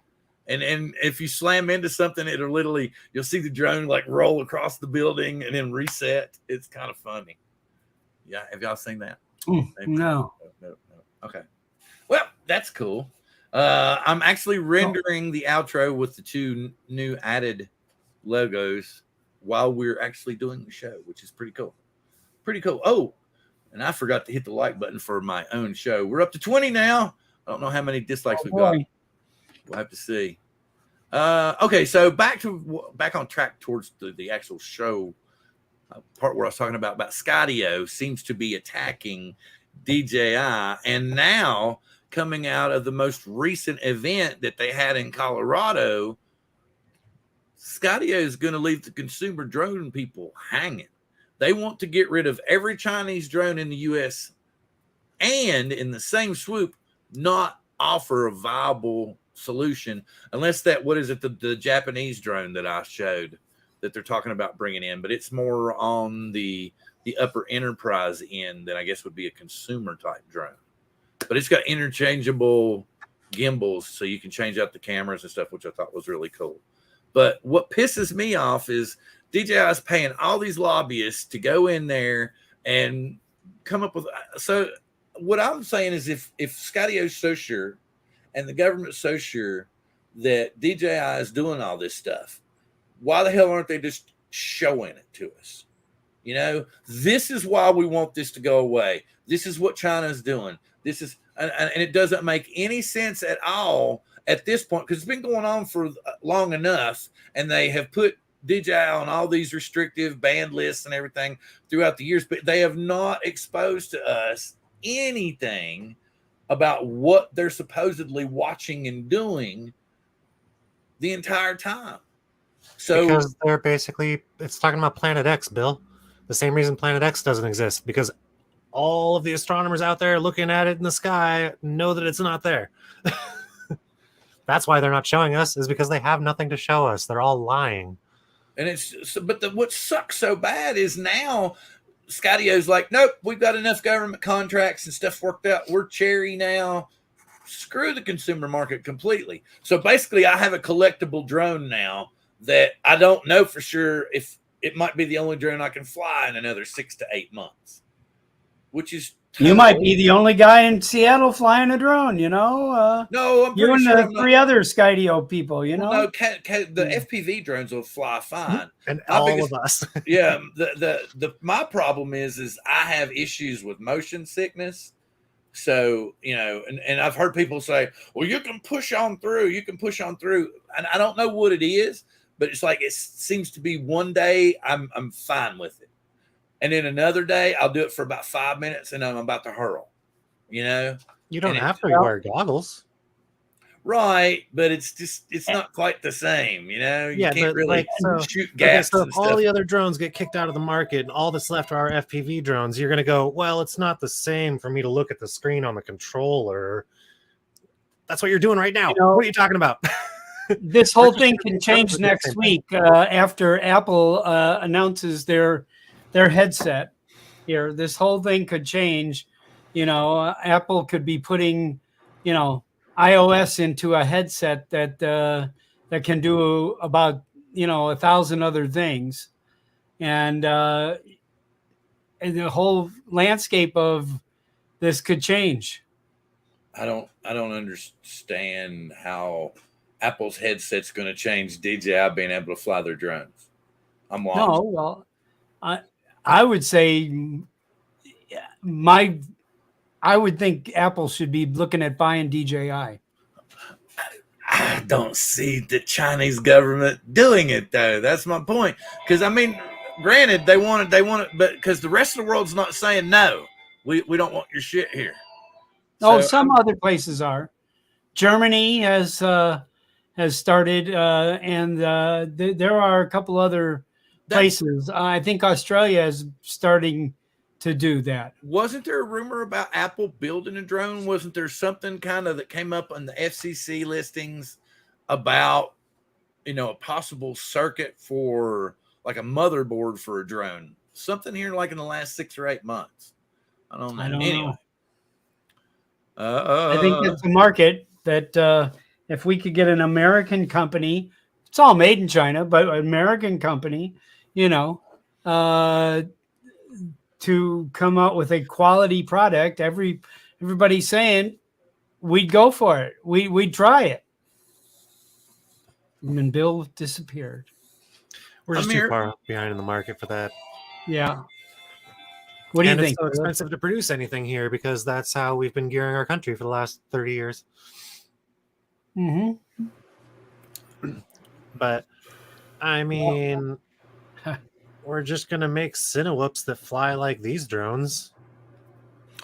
And if you slam into something, it'll literally you'll see the drone like roll across the building and then reset. It's kind of funny. Yeah, have y'all seen that? No. Okay. Well, that's cool. I'm actually rendering the outro with the 2 new added logos while we're actually doing the show, which is pretty cool. Pretty cool. Oh, and I forgot to hit the like button for my own show. We're up to 20 now. I don't know how many dislikes we've got. We'll have to see. Okay, so back on track towards the actual show. Part where I was talking about Skydio seems to be attacking DJI, and now coming out of the most recent event that they had in Colorado, Skydio is going to leave the consumer drone people hanging. They want to get rid of every Chinese drone in the U.S. and in the same swoop not offer a viable solution unless that the Japanese drone that I showed that they're talking about bringing in, but it's more on the upper enterprise end than I guess would be a consumer type drone. But it's got interchangeable gimbals, so you can change out the cameras and stuff, which I thought was really cool. But what pisses me off is DJI is paying all these lobbyists to go in there and come up with. So what I'm saying is if Skydio is so sure and the government's so sure that DJI is doing all this stuff, why the hell aren't they just showing it to us? You know, this is why we want this to go away. This is what China's doing. This is, and it doesn't make any sense at all at this point because it's been going on for long enough, and they have put DJI on all these restrictive banned lists and everything throughout the years, but they have not exposed to us anything about what they're supposedly watching and doing the entire time. So because they're basically, it's talking about Planet X, Bill. The same reason Planet X doesn't exist, because all of the astronomers out there looking at it in the sky know that it's not there. That's why they're not showing us, is because they have nothing to show us. They're all lying. And what sucks so bad is now Skydio's like, nope, we've got enough government contracts and stuff worked out. We're cherry now. Screw the consumer market completely. So basically, I have a collectible drone now that I don't know for sure if it might be the only drone I can fly in another 6 to 8 months, which is you might be the only guy in Seattle flying a drone, you know. No, I'm you and sure the 3 other Skydio people, you know. No, the FPV drones will fly fine, and all of us. Yeah, my problem is I have issues with motion sickness. So, you know, and I've heard people say, well, you can push on through. And I don't know what it is, but it's like, it seems to be one day I'm fine with it. And then another day I'll do it for about 5 minutes and I'm about to hurl, you know? You don't have to wear goggles. Right, but it's not quite the same, you know. You Yeah, can't but really like shoot gaps so if and all stuff. the other drones get kicked out of the market and all that's left are FPV drones, you're gonna go, well, it's not the same for me to look at the screen on the controller. That's what you're doing right now. You know, what are you talking about? This We're whole just thing shooting can drones change with the next same thing. week after Apple announces their headset. Here, this whole thing could change. You know, Apple could be putting, you know, iOS into a headset that that can do about 1,000 other things, and the whole landscape of this could change. I don't understand how Apple's headset's going to change DJI being able to fly their drones. I'm lost. No, well, I would say I would think Apple should be looking at buying DJI. I don't see the Chinese government doing it though. That's my point. Because I mean, granted, they want it, but because the rest of the world's not saying no, we don't want your shit here. Oh, So, some other places are. Germany has started, and there are a couple other places. I think Australia is starting to do that. Wasn't there a rumor about Apple building a drone? Wasn't there something kind of that came up on the FCC listings about, a possible circuit for like a motherboard for a drone? Something here like in the last 6 or 8 months. I don't know. Anyway. I think it's a market that if we could get an American company, it's all made in China, but an American company, to come out with a quality product, everybody's saying we'd go for it. We'd try it. And then Bill disappeared. We're just too far behind in the market for that. Yeah. What do you think? It's so expensive to produce anything here because that's how we've been gearing our country for the last 30 years. Mm-hmm. But I mean, we're just gonna make Cinewhoops that fly like these drones.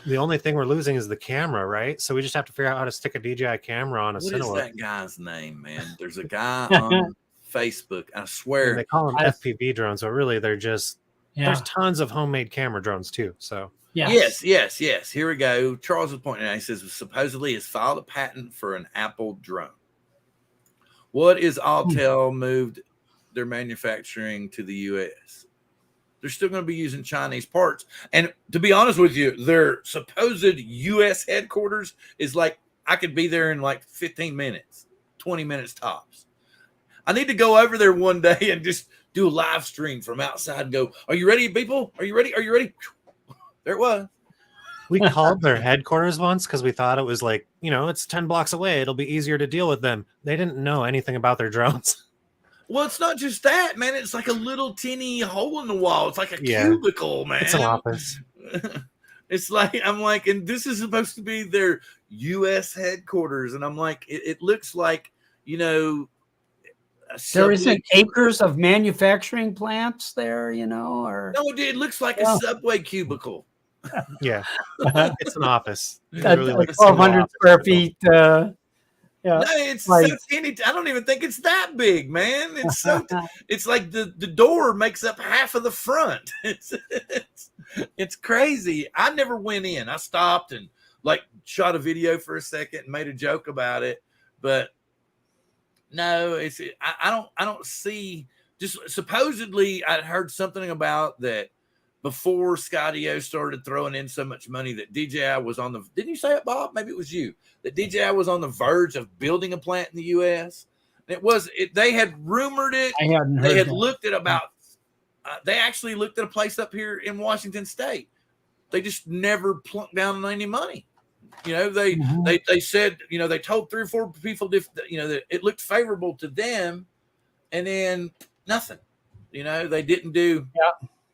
The only thing we're losing is the camera, right? So we just have to figure out how to stick a DJI camera on a Cinewhoop. What is that guy's name, man? There's a guy on Facebook. I swear. And they call them FPV drones, but really they're just there's tons of homemade camera drones too. So yes. Here we go. Charles is pointing out. He says supposedly has filed a patent for an Apple drone. What is Autel moved their manufacturing to the US? They're still going to be using Chinese parts. And to be honest with you, their supposed US headquarters is like, I could be there in like 15 minutes, 20 minutes tops. I need to go over there one day and just do a live stream from outside and go, are you ready, people? Are you ready? Are you ready? There it was. We called their headquarters once because we thought it was like, it's 10 blocks away. It'll be easier to deal with them. They didn't know anything about their drones. Well, it's not just that, man. It's like a little teeny hole in the wall. It's like a cubicle, man. It's an office. It's like, I'm like, and this is supposed to be their U.S. headquarters. And I'm like, it looks like, there isn't acres of manufacturing plants there, or no, it looks like a subway cubicle. Yeah, it's an office. Really like 1,200 square feet. No, it's so teeny. I don't even think it's that big, man. It's so. It's like the door makes up half of the front. It's crazy. I never went in. I stopped and like shot a video for a second and made a joke about it, but no, I don't see. Just supposedly, I heard something about that before Skydio started throwing in so much money that DJI was on the. Didn't you say it, Bob? Maybe it was you. That DJI was on the verge of building a plant in the U.S. They had rumored it. They had looked at about. They actually looked at a place up here in Washington State. They just never plunked down on any money. They said, they told 3 or 4 people, that it looked favorable to them, and then nothing. They didn't do.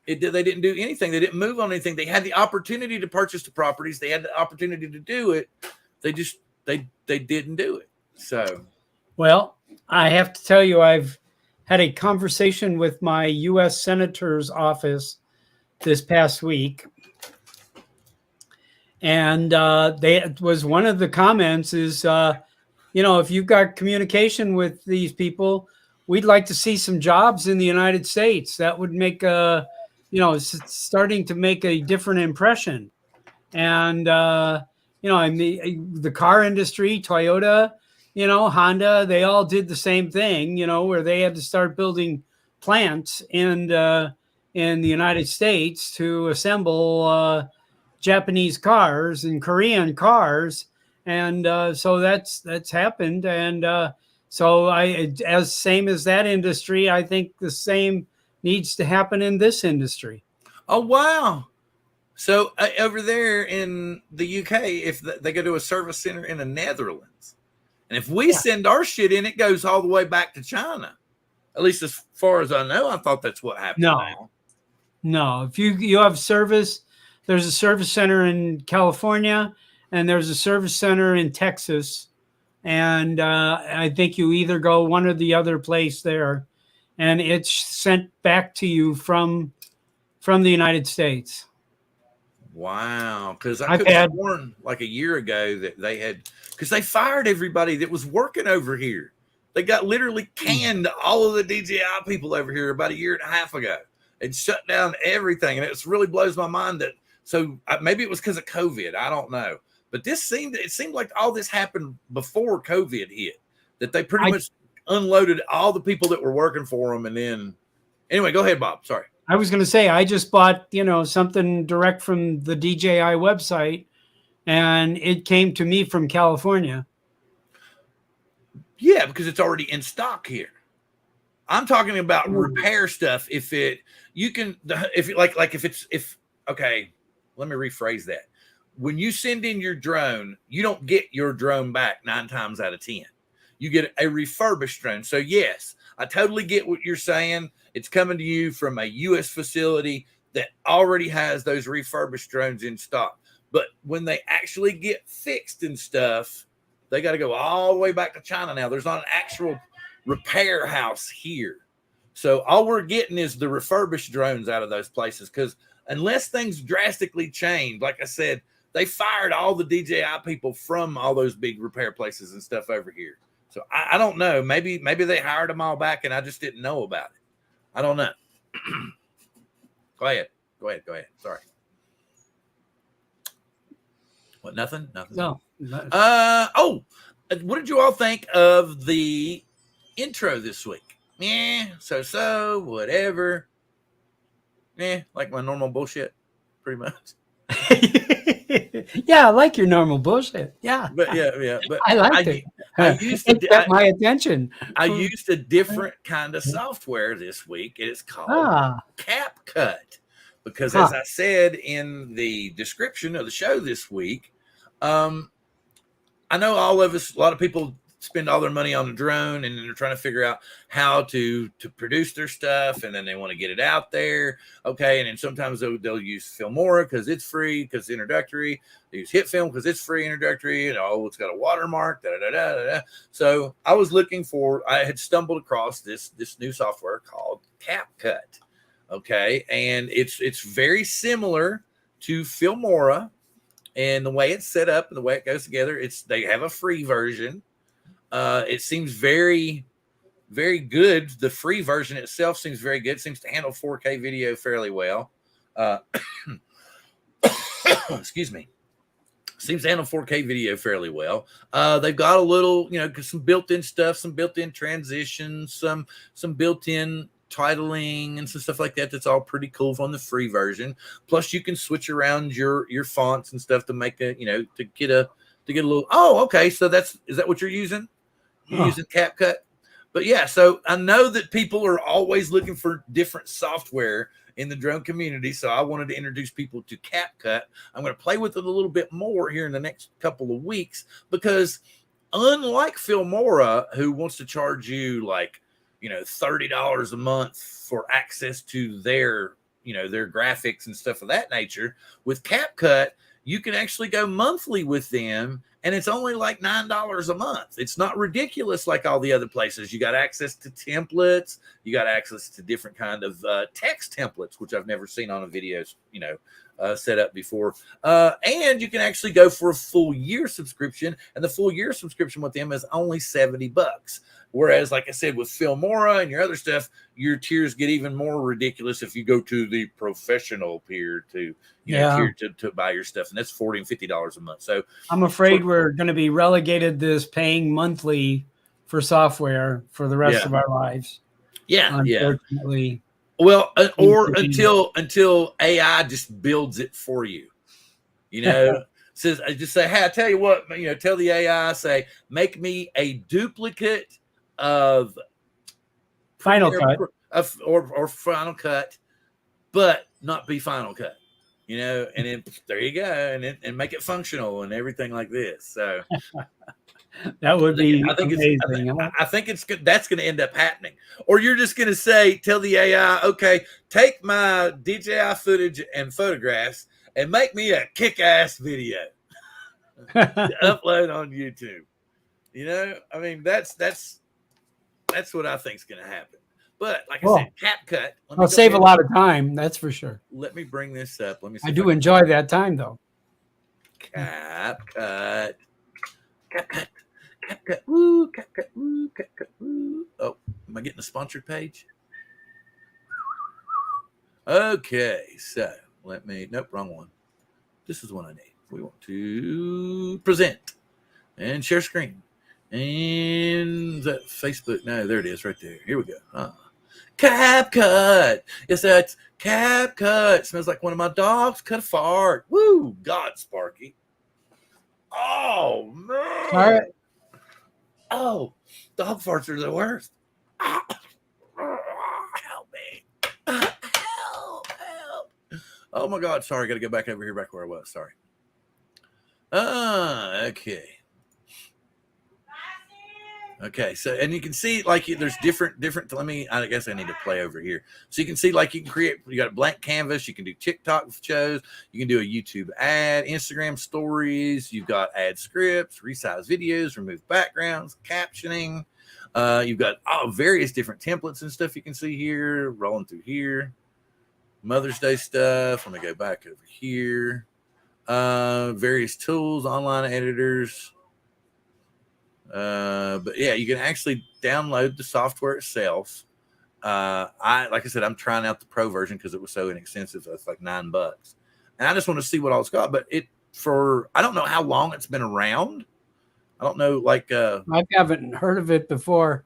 They didn't do anything. They didn't move on anything. They had the opportunity to purchase the properties. They had the opportunity to do it. They just they didn't do it. So, well, I have to tell you, I've had a conversation with my U.S. Senator's office this past week, and it was one of the comments is you know, if you've got communication with these people, we'd like to see some jobs in the United States. That would make a, you know, starting to make a different impression. And, you know, I mean, the car industry, Toyota, you know, Honda, they all did the same thing, you know, where they had to start building plants in the United States to assemble Japanese cars and Korean cars. And so that's happened. And so as same as that industry, I think the same needs to happen in this industry. Oh, wow. So over there in the UK, if they go to a service center in the Netherlands, and if we send our shit in, it goes all the way back to China. At least as far as I know, I thought that's what happened. No. If you have service, there's a service center in California, and there's a service center in Texas, and I think you either go one or the other place there, and it's sent back to you from the United States. Wow, because I could have sworn like a year ago that they had, because they fired everybody that was working over here. They got literally canned all of the DJI people over here about a year and a half ago. It shut down everything, and it really blows my mind that. So maybe it was because of COVID. I don't know, but it seemed like all this happened before COVID hit. That they pretty much unloaded all the people that were working for them, and then anyway, go ahead, Bob. Sorry. I was going to say, I just bought, you know, something direct from the DJI website, and it came to me from California. Yeah, because it's already in stock here. I'm talking about repair stuff. If let me rephrase that. When you send in your drone, you don't get your drone back 9 times out of 10. You get a refurbished drone. So yes, I totally get what you're saying. It's coming to you from a U.S. facility that already has those refurbished drones in stock. But when they actually get fixed and stuff, they got to go all the way back to China now. There's not an actual repair house here. So all we're getting is the refurbished drones out of those places, because unless things drastically change, like I said, they fired all the DJI people from all those big repair places and stuff over here. So I don't know. Maybe they hired them all back and I just didn't know about it. I don't know. Go ahead. Sorry. What? Nothing? No. What did you all think of the intro this week? So, whatever. Like my normal bullshit, pretty much. Yeah, I like your normal bullshit. Yeah. But but I liked it. I used to get my attention. I used a different kind of software this week. It's called CapCut. Because as I said in the description of the show this week, I know a lot of people spend all their money on a drone, and then they're trying to figure out how to produce their stuff, and then they want to get it out there. Okay. And then sometimes they'll use Filmora because it's free, because it's introductory. They use HitFilm because it's free, introductory, and it's got a watermark. So I had stumbled across this new software called CapCut. Okay. And it's very similar to Filmora, and the way it's set up and the way it goes together. They have a free version. It seems very, very good. The free version itself seems very good. It seems to handle 4K video fairly well. Excuse me. Seems to handle 4K video fairly well. They've got a little, some built-in stuff, some built-in transitions, some built-in titling and some stuff like that. That's all pretty cool on the free version. Plus, you can switch around your fonts and stuff to make to get a little. Oh, okay. So is that what you're using? You're using CapCut? But yeah, so I know that people are always looking for different software in the drone community. So I wanted to introduce people to CapCut. I'm going to play with it a little bit more here in the next couple of weeks, because unlike Filmora, who wants to charge you like, $30 a month for access to their graphics and stuff of that nature, with CapCut, you can actually go monthly with them, and it's only like $9 a month. It's not ridiculous like all the other places. You got access to templates. You got access to different kind of text templates, which I've never seen on a video, set up before. And you can actually go for a full year subscription, and the full year subscription with them is only $70. Whereas, like I said, with Filmora and your other stuff, your tiers get even more ridiculous if you go to the professional tier to buy your stuff, and that's $40 and $50 a month. So I'm afraid we're going to be relegated to this paying monthly for software for the rest of our lives. Yeah, unfortunately. Well, or until AI just builds it for you, says, I just say, hey, I tell you what, tell the AI, say, make me a duplicate of Final Cut or Final Cut, but not be Final Cut, and then there you go, and make it functional and everything like this. So that would be amazing. I think it's good. That's going to end up happening. Or you're just going to tell the AI, okay, take my DJI footage and photographs and make me a kick-ass video to upload on YouTube. I mean, that's what I think is going to happen. But like I said, CapCut. I'll save a lot of time. That's for sure. Let me bring this up. Let me see. I do enjoy that time, though. CapCut. Woo, CapCut, woo, CapCut, woo. Oh, am I getting a sponsored page? Okay, so nope, wrong one. This is the one I need. We want to present and share screen. And is that Facebook? No, there it is right there. Here we go. CapCut. Yes, that's CapCut. Smells like one of my dogs cut a fart. Woo, God, Sparky. Oh, man. All right. Oh, dog farts are the worst. Help me. Help. Oh, my God. Sorry. Got to go back over here, back where I was. Sorry. Okay. Okay, so, and you can see like there's different, I guess I need to play over here. So you can see like you got a blank canvas, you can do TikTok shows, you can do a YouTube ad, Instagram stories, you've got ad scripts, resize videos, remove backgrounds, captioning. You've got various different templates and stuff you can see here, rolling through here. Mother's Day stuff. Let me go back over here. Various tools, online editors. But yeah, you can actually download the software itself. Like I said, I'm trying out the pro version because it was so inexpensive. So it's like $9, and I just want to see what all it's got. But I don't know how long it's been around. I don't know, like I haven't heard of it before.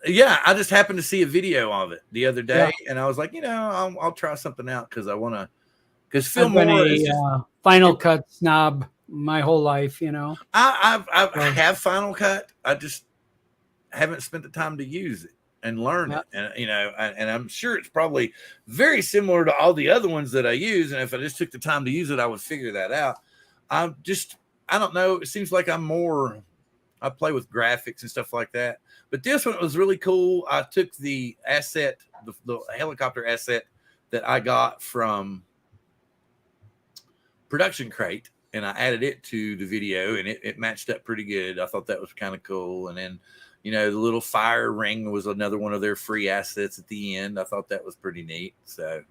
Yeah, I just happened to see a video of it the other day, and I was like, I'll try something out because I want to. Because Filmora is Final Cut snob my whole life, I have Final Cut. I just haven't spent the time to use it and learn it, and and I'm sure it's probably very similar to all the other ones that I use. And if I just took the time to use it, I would figure that out. I don't know. It seems like I play with graphics and stuff like that. But this one was really cool. I took the asset, the helicopter asset that I got from Production Crate, and I added it to the video, and it matched up pretty good. I thought that was kind of cool. And then, the little fire ring was another one of their free assets at the end. I thought that was pretty neat. So,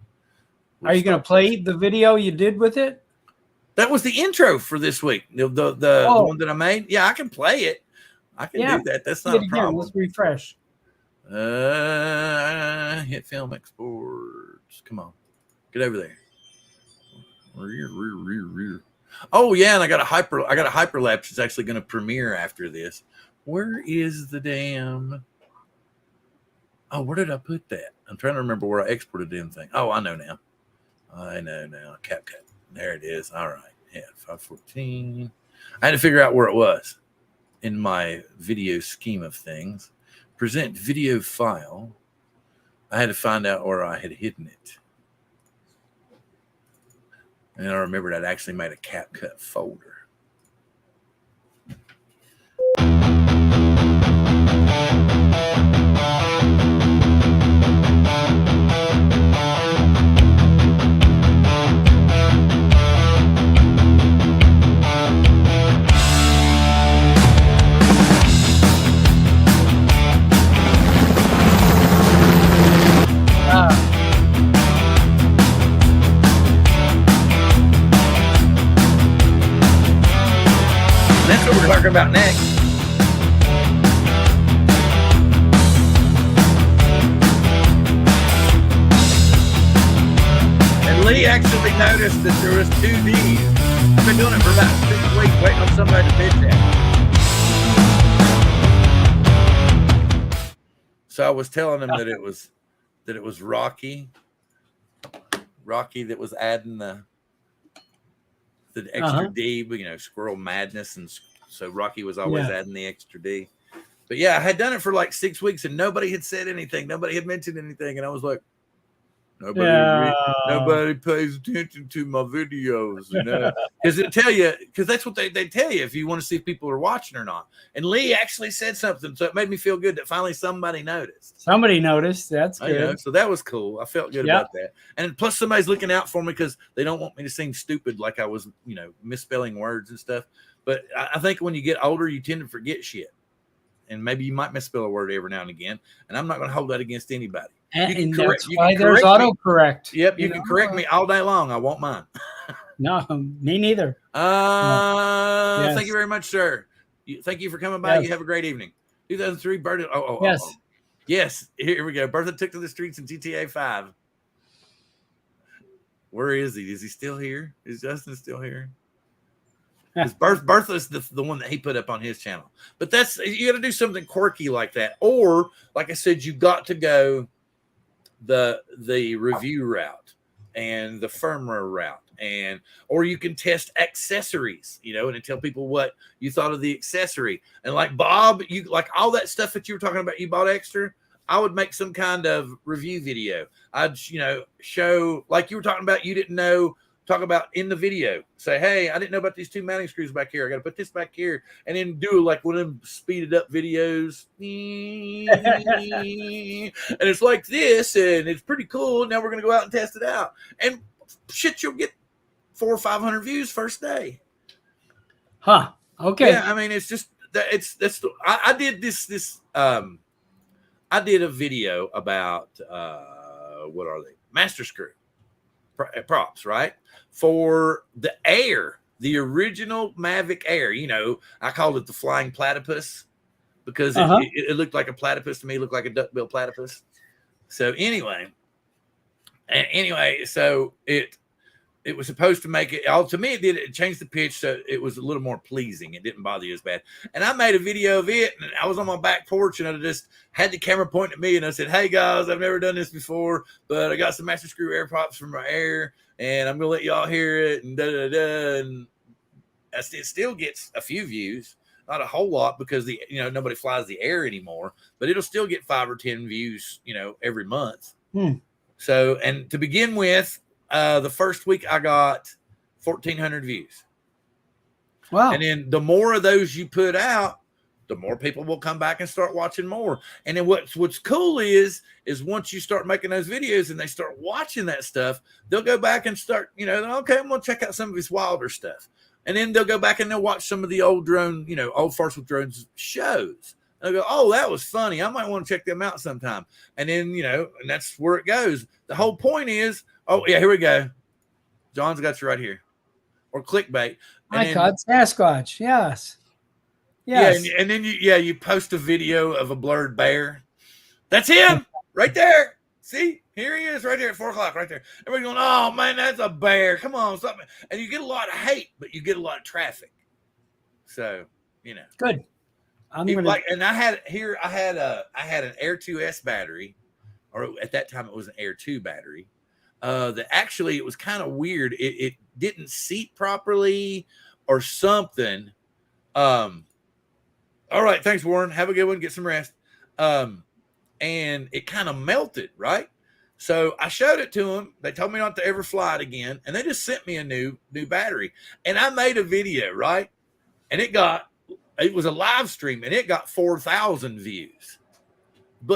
are you going to play the video you did with it? That was the intro for this week. The one that I made. Yeah, I can play it. I can do that. That's not a problem. Let's refresh. Hit film exports. Come on, get over there. Oh yeah, and I got a hyperlapse. It's actually going to premiere after this. Where is the damn? Oh, where did I put that? I'm trying to remember where I exported the damn thing. Oh, I know now. CapCut. There it is. All right. Yeah, 514. I had to figure out where it was in my video scheme of things. Present video file. I had to find out where I had hidden it. And I remembered I'd actually made a CapCut folder. talking about next. And Lee actually noticed that there was 2 Ds. I've been doing it for about 6 weeks, waiting on somebody to pitch that. So I was telling him that it was Rocky that was adding the extra D, but Squirrel Madness, and so Rocky was always adding the extra D. But yeah, I had done it for like 6 weeks and nobody had said anything, nobody had mentioned anything, and I was like, nobody pays attention to my videos, because it tell you, because that's what they tell you if you want to see if people are watching or not. And Lee actually said something, so it made me feel good that finally somebody noticed. That's good. So that was cool. I felt good about that. And plus somebody's looking out for me because they don't want me to seem stupid, like I was, misspelling words and stuff. But I think when you get older, you tend to forget shit. And maybe you might misspell a word every now and again. And I'm not going to hold that against anybody. And that's why there's autocorrect. Yep, you can correct me all day long. I won't mind. No, me neither. Thank you very much, sir. Thank you for coming by. You have a great evening. 2003 Bertha. Yes. Here we go. Bertha took to the streets in GTA 5. Where is he? Is he still here? Is Justin still here? Because Bertha's the one that he put up on his channel. But you got to do something quirky like that. Or, like I said, you got to go the review route and the firmware route, or you can test accessories, and tell people what you thought of the accessory. And like Bob, you like all that stuff that you were talking about, you bought extra. I would make some kind of review video. I'd show, like you were talking about, you didn't know. Talk about in the video, say, hey, I didn't know about these 2 mounting screws back here. I got to put this back here, and then do like one of them speeded up videos. And it's like this, and it's pretty cool. Now we're going to go out and test it out. And shit, you'll get 400 or 500 views first day. Huh. Okay. Yeah. I mean, it's just, I did this, I did a video about, what are they? Master screw props, right? For the Air, the original Mavic Air, I called it the flying platypus because it looked like a platypus to me, looked like a duck-billed platypus. So anyway, so it was supposed to make it, to me, it changed the pitch so it was a little more pleasing. It didn't bother you as bad. And I made a video of it, and I was on my back porch, and I just had the camera point at me, and I said, hey, guys, I've never done this before, but I got some Master Screw Air props from my Air, and I'm going to let y'all hear it, and da-da-da, and it still gets a few views. Not a whole lot because nobody flies the Air anymore, but it'll still get 5 or 10 views, every month. So, and to begin with, the first week I got 1,400 views. Wow. And then the more of those you put out, the more people will come back and start watching more. And then what's cool is once you start making those videos and they start watching that stuff, they'll go back and start, okay, I'm going to check out some of his wilder stuff. And then they'll go back and they'll watch some of the old drone, old Farts with Drones shows. And they'll go, oh, that was funny. I might want to check them out sometime. And then, and that's where it goes. The whole point is, oh, yeah, here we go. John's got you right here. Or clickbait. My God, Sasquatch. Yes. Yeah, and then you post a video of a blurred bear. That's him right there. See, here he is right there at 4:00 right there. Everybody's going, oh, man, that's a bear. Come on, something. And you get a lot of hate, but you get a lot of traffic. So, Good. And I had an Air 2S battery, or at that time it was an Air 2 battery. That actually it was kind of weird. It didn't seat properly or something. All right, thanks, Warren. Have a good one. Get some rest. And it kind of melted, right? So I showed it to them. They told me not to ever fly it again, and they just sent me a new battery. And I made a video, right? And it was a live stream, and it got 4,000 views.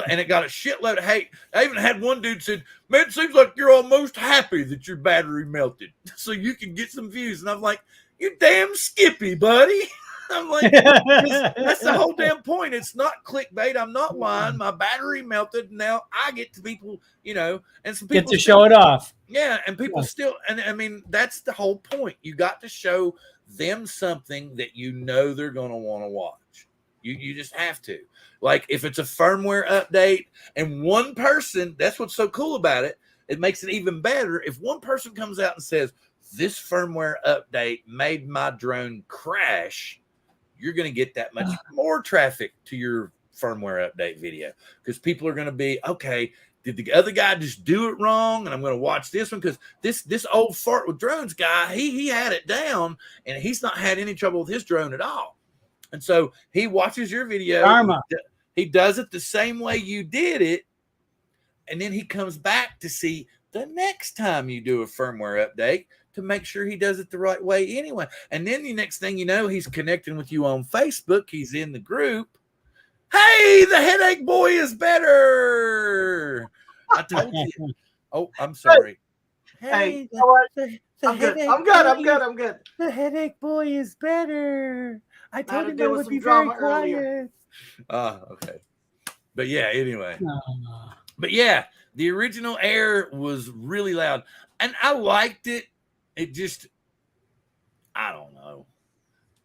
And it got a shitload of hate. I even had one dude said, man, it seems like you're almost happy that your battery melted so you can get some views. And I'm like, you damn Skippy, buddy. I'm like, that's the whole damn point. It's not clickbait. I'm not lying. My battery melted. Now I get to people, and some people get to show it off. Yeah. And people still, and I mean, that's the whole point. You got to show them something that you know they're going to want to watch. You just have to. Like if it's a firmware update and one person, that's what's so cool about it. It makes it even better if one person comes out and says, this firmware update made my drone crash. You're going to get that much more traffic to your firmware update video because people are going to be, okay, did the other guy just do it wrong? And I'm going to watch this one because this old fart with drones guy, he had it down and he's not had any trouble with his drone at all. And so he watches your video. Karma. He does it the same way you did it. And then he comes back to see the next time you do a firmware update to make sure he does it the right way anyway. And then the next thing you know, he's connecting with you on Facebook. He's in the group. Hey, the headache boy is better. I told you. Oh, I'm sorry. Hey, you know what? I'm good. The headache boy is better. I told him I would be very quiet. Okay. But yeah, anyway. But yeah, the original Air was really loud. And I liked it. It just, I don't know.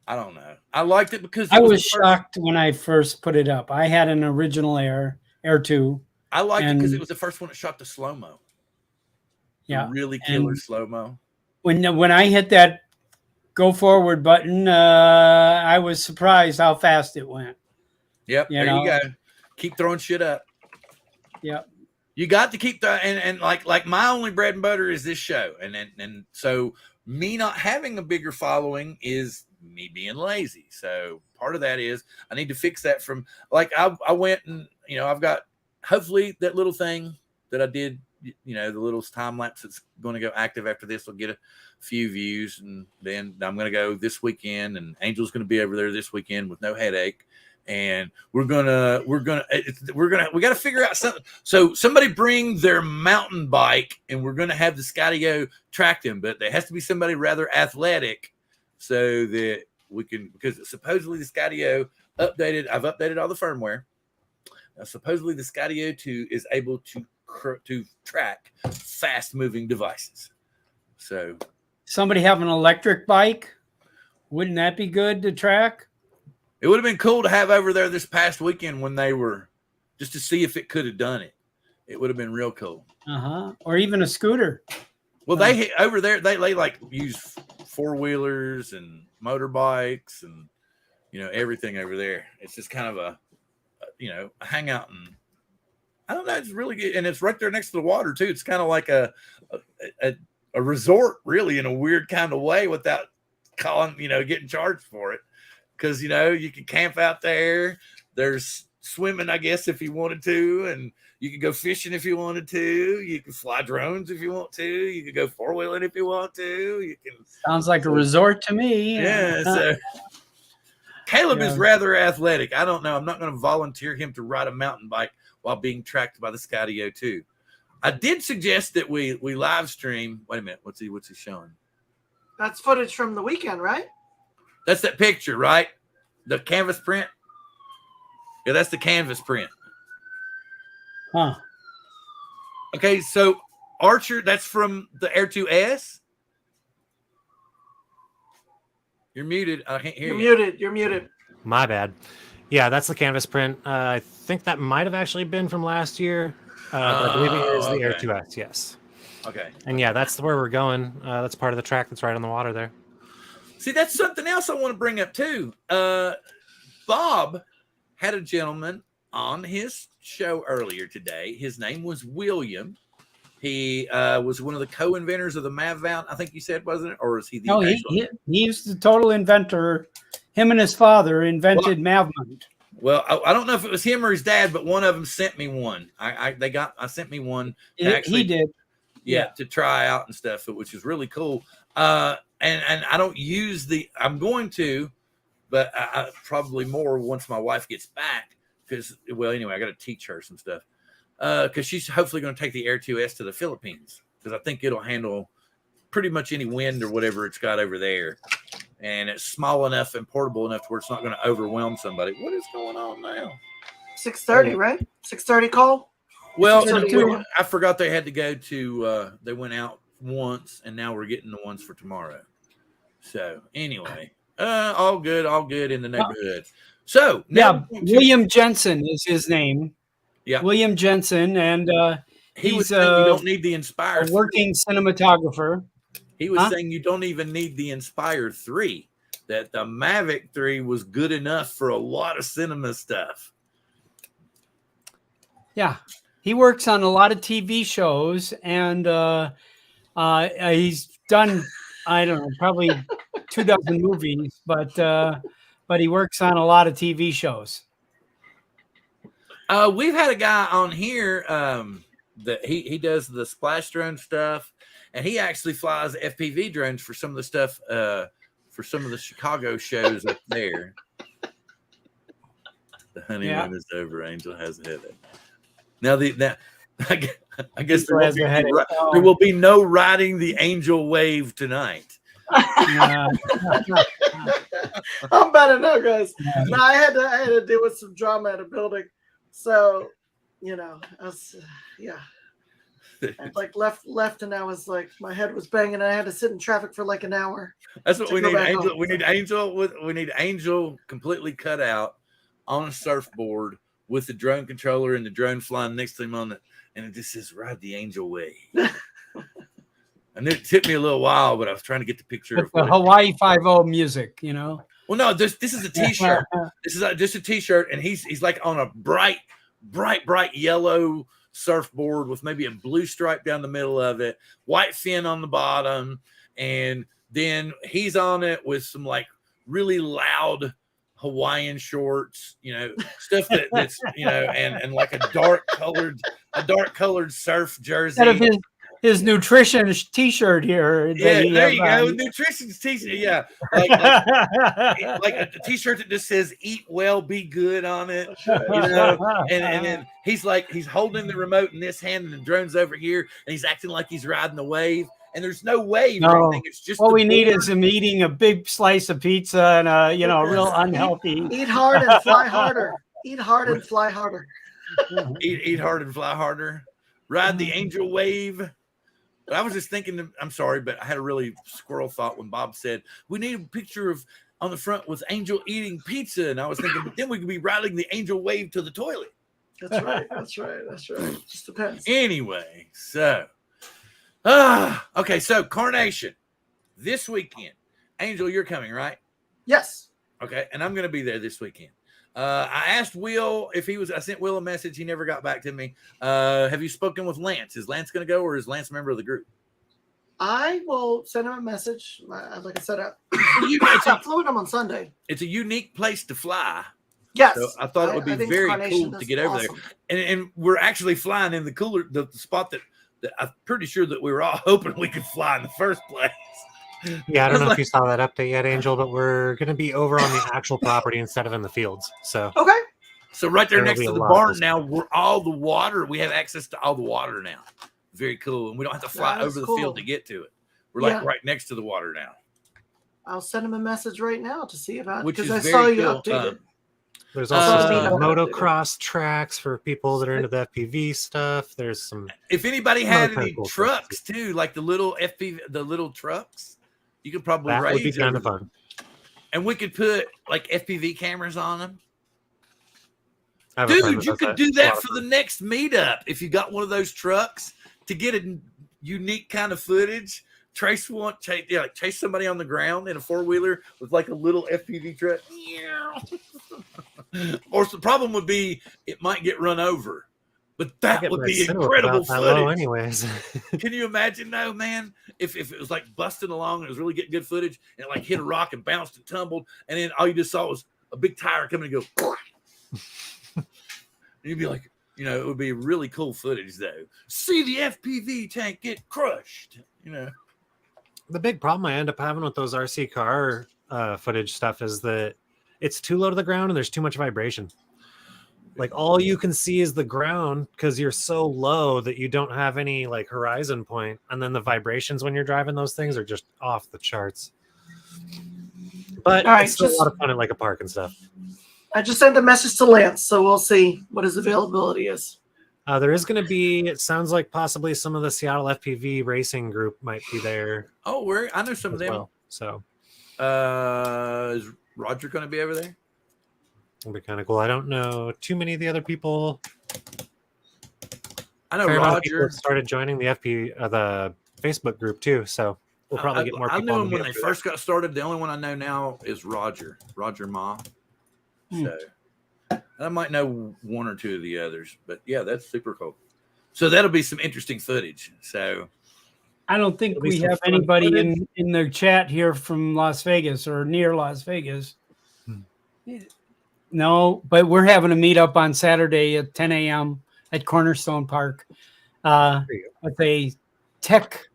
I liked it because I was shocked when I first put it up. I had an original Air 2. I liked it because it was the first one that shot the slow-mo. Yeah. Really killer slow-mo. When I hit that go forward button, I was surprised how fast it went. Yep. You go. Keep throwing shit up. Yep. You got to keep and like my only bread and butter is this show. And so me not having a bigger following is me being lazy. So part of that is I need to fix that from like I went and I've got hopefully that little thing that I did, the little time lapse that's going to go active after this will get a few views, and then I'm going to go this weekend, and Angel's going to be over there this weekend with no headache. And we got to figure out something. So somebody bring their mountain bike and we're going to have the Skydio track them, but there has to be somebody rather athletic so that we can, because supposedly the Skydio I've updated all the firmware. Supposedly the Skydio 2 is able to track fast moving devices. So somebody have an electric bike. Wouldn't that be good to track? It would have been cool to have over there this past weekend when they were, just to see if it could have done it. It would have been real cool. Or even a scooter. Well, they over there, they like use 4-wheelers and motorbikes and, everything over there. It's just kind of a hangout, and I don't know. It's really good. And it's right there next to the water too. It's kind of like a resort really in a weird kind of way without getting charged for it. Because, you can camp out there. There's swimming, I guess, if you wanted to. And you can go fishing if you wanted to. You can fly drones if you want to. You can go 4-wheeling if you want to. You can. Sounds like a resort to me. Yeah. So Caleb is rather athletic. I don't know. I'm not going to volunteer him to ride a mountain bike while being tracked by the Skydio 2. I did suggest that we live stream. Wait a minute. What's he showing? That's footage from the weekend, right? That's that picture, right? The canvas print. Yeah, that's the canvas print. Huh. Okay, so Archer, that's from the Air 2S. You're muted. I can't hear you. You're muted. My bad. Yeah, that's the canvas print. I think that might have actually been from last year. But I believe it is the Air 2S, yes. Okay. And yeah, that's where we're going. That's part of the track that's right on the water there. See, that's something else I want to bring up too. Bob had a gentleman on his show earlier today. His name was William. He was one of the co-inventors of the MAV mount, I think you said, wasn't it? Or is he the he's the total inventor. Him and his father invented MAV mount. Well, I don't know if it was him or his dad, but one of them sent me one. I sent me one. He did. Yeah, to try out and stuff, which is really cool. And I don't use I'm going to, but I probably more once my wife gets back because, anyway, I got to teach her some stuff because she's hopefully going to take the Air 2S to the Philippines because I think it'll handle pretty much any wind or whatever it's got over there. And it's small enough and portable enough to where it's not going to overwhelm somebody. What is going on now? 6:30, right? 6:30 call? Well, I forgot they had to go to, they went out once and now we're getting the ones for tomorrow. So anyway, all good in the neighborhood. So yeah, William Jensen is his name. Yeah, William Jensen, and he's saying you don't need the Inspire. A working cinematographer. He was saying you don't even need the Inspire 3. That the Mavic 3 was good enough for a lot of cinema stuff. Yeah, he works on a lot of TV shows, and he's done, I don't know, probably 24 movies, but he works on a lot of TV shows. We've had a guy on here that he does the splash drone stuff, and he actually flies FPV drones for some of the stuff for some of the Chicago shows up there. The honeymoon is over. Angel has a headache. Now I guess there will be no riding the Angel Wave tonight. I'm better now, guys. No, I had to deal with some drama at a building, so I was I like left, and I was like, my head was banging, and I had to sit in traffic for like an hour. That's what we need. Angel, we need Angel completely cut out on a surfboard with the drone controller and the drone flying next to him on it, and it just says "Ride the Angel Way." And it took me a little while, but I was trying to get the picture of the Hawaii 5-0 music, Well, no, this is a T-shirt. This is just a T-shirt, and he's like on a bright yellow surfboard with maybe a blue stripe down the middle of it, white fin on the bottom, and then he's on it with some like really loud Hawaiian shorts, stuff that's and like a dark colored surf jersey. Instead of his nutrition T-shirt here. Yeah, there you go. Nutrition T-shirt. Yeah, like a T-shirt that just says "Eat well, be good" on it. And then he's holding the remote in this hand, and the drone's over here, and he's acting like he's riding the wave. And there's no wave or anything. It's just what we need is him eating a big slice of pizza and a real unhealthy. Eat hard and fly harder. Eat hard and fly harder. Eat hard and fly harder. Ride the Angel Wave. But I was just thinking, I'm sorry, but I had a really squirrel thought when Bob said, we need a picture of on the front with Angel eating pizza. And I was thinking, but then we could be riding the Angel Wave to the toilet. That's right. Just depends. Anyway, so, okay, so CARNATION this weekend. Angel, you're coming, right? Yes. Okay, and I'm going to be there this weekend. I asked Will if he was. I sent Will a message. He never got back to me. Have you spoken with Lance? Is Lance going to go, or is Lance a member of the group? I will send him a message. Like I said, I'm flying him on Sunday. It's a unique place to fly. Yes, so I thought it would be very cool to get over there. And we're actually flying in the spot that I'm pretty sure that we were all hoping we could fly in the first place. Yeah, I don't know if you saw that update yet, Angel, but we're going to be over on the actual property instead of in the fields. So okay. So right there next to the barn now, we're all the water. We have access to all the water now. Very cool. And we don't have to fly over the field to get to it. We're like right next to the water now. I'll send him a message right now to see about it because I saw you cool. updated. There's also some motocross tracks for people that are into the FPV stuff. There's some. If anybody had any trucks too, like the little FPV, the little trucks, you could probably that would be kind of fun. And we could put like FPV cameras on them. Dude, you could do that for the next meetup. If you got one of those trucks to get a unique kind of footage, chase somebody on the ground in a 4-wheeler with like a little FPV truck. Or the problem would be it might get run over. But that would be incredible footage. Anyways. Can you imagine though, man? If it was like busting along and it was really getting good footage and it like hit a rock and bounced and tumbled, and then all you just saw was a big tire coming and go. And you'd be like, it would be really cool footage though. See the FPV tank get crushed, The big problem I end up having with those RC car footage stuff is that it's too low to the ground and there's too much vibration. Like all you can see is the ground because you're so low that you don't have any like horizon point, and then the vibrations when you're driving those things are just off the charts. But it's still a lot of fun at like a park and stuff. I just sent a message to Lance, so we'll see what his availability is. There is going to be, it sounds like possibly some of the Seattle FPV racing group might be there. Oh, I know some of them. Well, so Is Roger going to be over there? It'll be kind of cool. I don't know too many of the other people. I know Fair amount of people Roger have started joining the the Facebook group too, so we'll probably get more people. I knew on him the when they first got started. The only one I know now is Roger Ma. So I might know one or two of the others, but yeah, that's super cool. So that'll be some interesting footage. So I don't think we have anybody in their chat here from Las Vegas or near Las Vegas. No, but we're having a meetup on Saturday at 10 a.m. at Cornerstone Park. It's a tech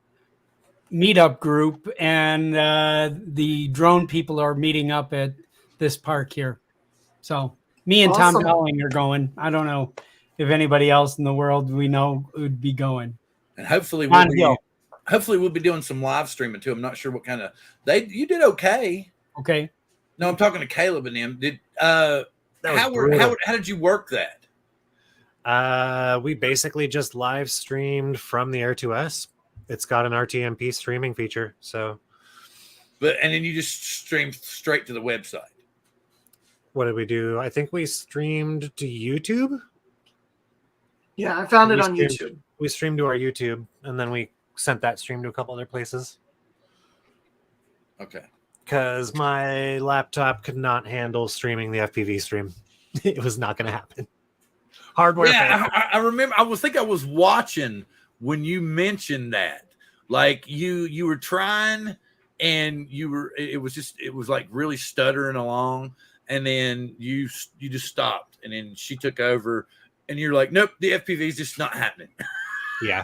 meetup group, and the drone people are meeting up at this park here. So me and Tom Dowling are going. I don't know if anybody else in the world we know would be going. And hopefully we'll be doing some live streaming too. I'm not sure what kind of you did okay. Okay. No, I'm talking to Caleb and them. How did you work that? We basically just live streamed from the Air 2S. It's got an RTMP streaming feature, so. And then you just streamed straight to the website. What did we do? I think we streamed to YouTube. Yeah, I found it on YouTube. We streamed to our YouTube, and then we sent that stream to a couple other places. Okay. Because my laptop could not handle streaming the FPV stream. It was not going to happen. Hardware. Yeah, I remember. I was watching when you mentioned that. Like you were trying, and it was like really stuttering along, and then you just stopped, and then she took over, and you're like, nope, the FPV is just not happening. Yeah.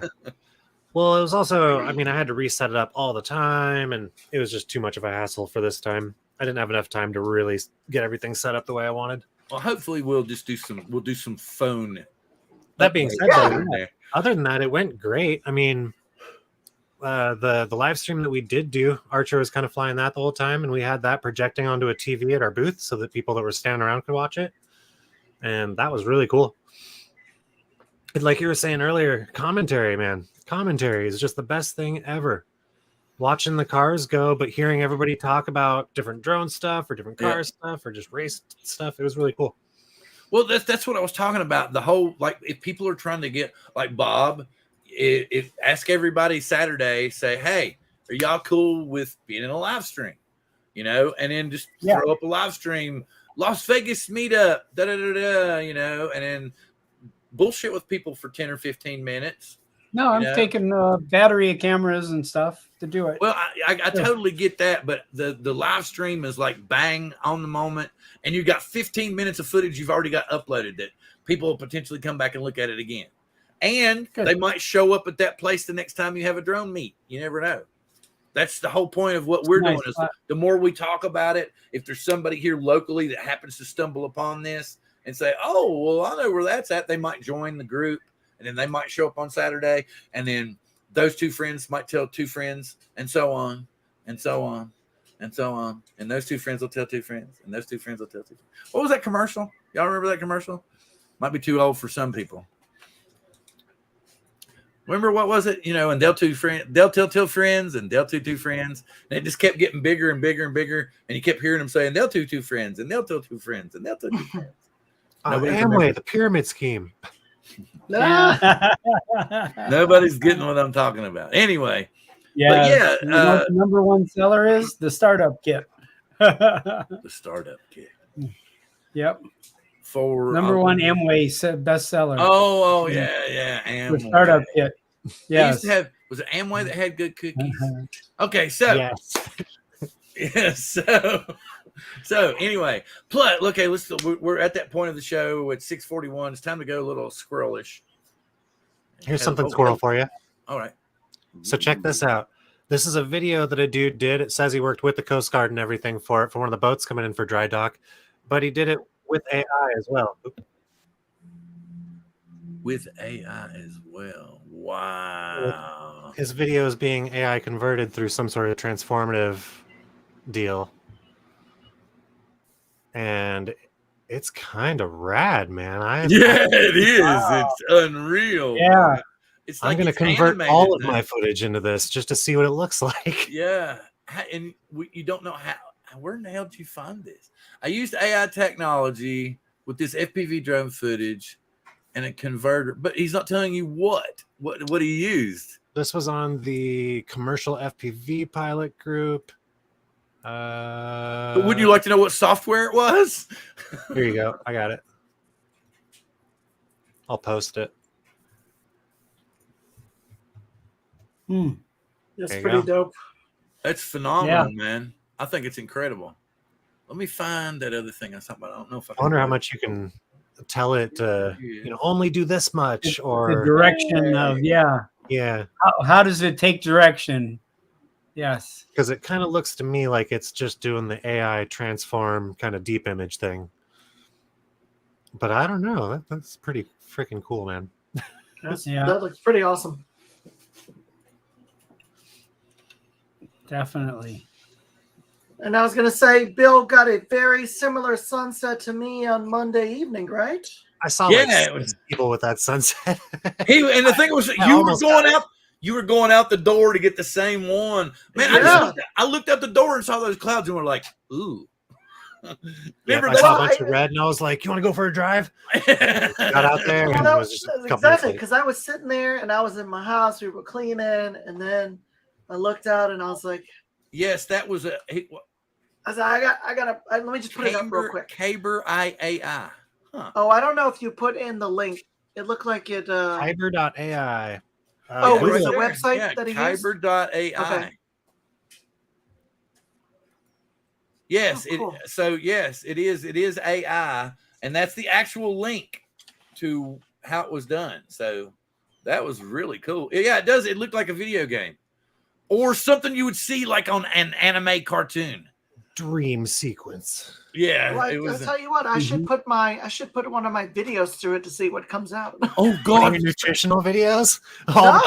Well, it was also, I had to reset it up all the time, and it was just too much of a hassle for this time. I didn't have enough time to really get everything set up the way I wanted. Well, hopefully we'll do some phone. That being said, other than that, it went great. The live stream that we did do, Archer was kind of flying that the whole time, and we had that projecting onto a TV at our booth so that people that were standing around could watch it. And that was really cool. And like you were saying earlier, commentary, man. Commentary is just the best thing ever. Watching the cars go, but hearing everybody talk about different drone stuff or different car stuff or just race stuff. It was really cool. Well, that's what I was talking about. The whole, like, if people are trying to get, like Bob, ask everybody Saturday, say, hey, are y'all cool with being in a live stream? And then just throw up a live stream, Las Vegas meetup, and then bullshit with people for 10 or 15 minutes. No, I'm taking battery cameras and stuff to do it. Well, I totally get that, but the live stream is like bang on the moment, and you've got 15 minutes of footage you've already got uploaded that people will potentially come back and look at it again. And they might show up at that place the next time you have a drone meet. You never know. That's the whole point of what we're doing is the more we talk about it, if there's somebody here locally that happens to stumble upon this and say, oh, well, I know where that's at, they might join the group. And then they might show up on Saturday, and then those two friends might tell two friends, and so on, and so on, and so on. And those two friends will tell two friends, and those two friends will tell two friends. What was that commercial? Y'all remember that commercial? Might be too old for some people. Remember what was it? And they'll tell two friends, and they'll tell two friends. And it just kept getting bigger and bigger and bigger. And you kept hearing them saying, they'll tell two friends, and they'll tell two friends, and they'll tell two friends. Amway, the pyramid scheme. Nobody's getting what I'm talking about. Anyway, number one seller is the startup kit. The startup kit. Yep. For number one Amway bestseller. Oh yeah, Amway. The startup kit. Yes. Was it Amway that had good cookies? Okay, so yes. So anyway, okay, we're at that point of the show at 6:41. It's time to go a little squirrelish. Here's something squirrel for you. All right. So check this out. This is a video that a dude did. It says he worked with the Coast Guard and everything for one of the boats coming in for dry dock, but he did it with AI as well. With AI as well. Wow. His video is being AI converted through some sort of transformative deal. And it's kind of rad, man. It is. Wow. It's unreal. Yeah. It's I'm going to convert all of my footage into this just to see what it looks like. Yeah. you don't know how. Where in the hell did you find this? I used AI technology with this FPV drone footage and a converter, but he's not telling you what he used. This was on the commercial FPV pilot group. But would you like to know what software it was? Here you go. I got it. I'll post it. That's There you pretty go. dope. That's phenomenal, man. I think it's incredible. Let me find that other thing I was talking about. I don't know if I wonder how much you can tell it to, only do this much, or the direction of yeah. How does it take direction? Yes, because it kind of looks to me like it's just doing the AI transform kind of deep image thing. But I don't know. That's pretty freaking cool, man. That looks pretty awesome. Definitely. And I was going to say, Bill got a very similar sunset to me on Monday evening, right? I saw people with that sunset. And the thing was, you were going out the door to get the same one. Man, I looked out the door and saw those clouds and were like, ooh. I saw a bunch of red and I was like, you want to go for a drive? Got out there and it was just exactly, because I was sitting there and I was in my house, we were cleaning, and then I looked out and I was like, yes, that was a. I said, I gotta. Let me just put it up real quick. Caber IAI. Huh. Oh, I don't know if you put in the link. It looked like it. Kyber.ai. Was the website that he used? Kyber.ai. Okay. Yes. Cool. Yes, it is. It is AI, and that's the actual link to how it was done. So that was really cool. Yeah, it does. It looked like a video game or something you would see like on an anime cartoon. Dream sequence. Yeah, well, I'll tell you what. I should put one of my videos through it to see what comes out. Oh God, nutritional videos. No,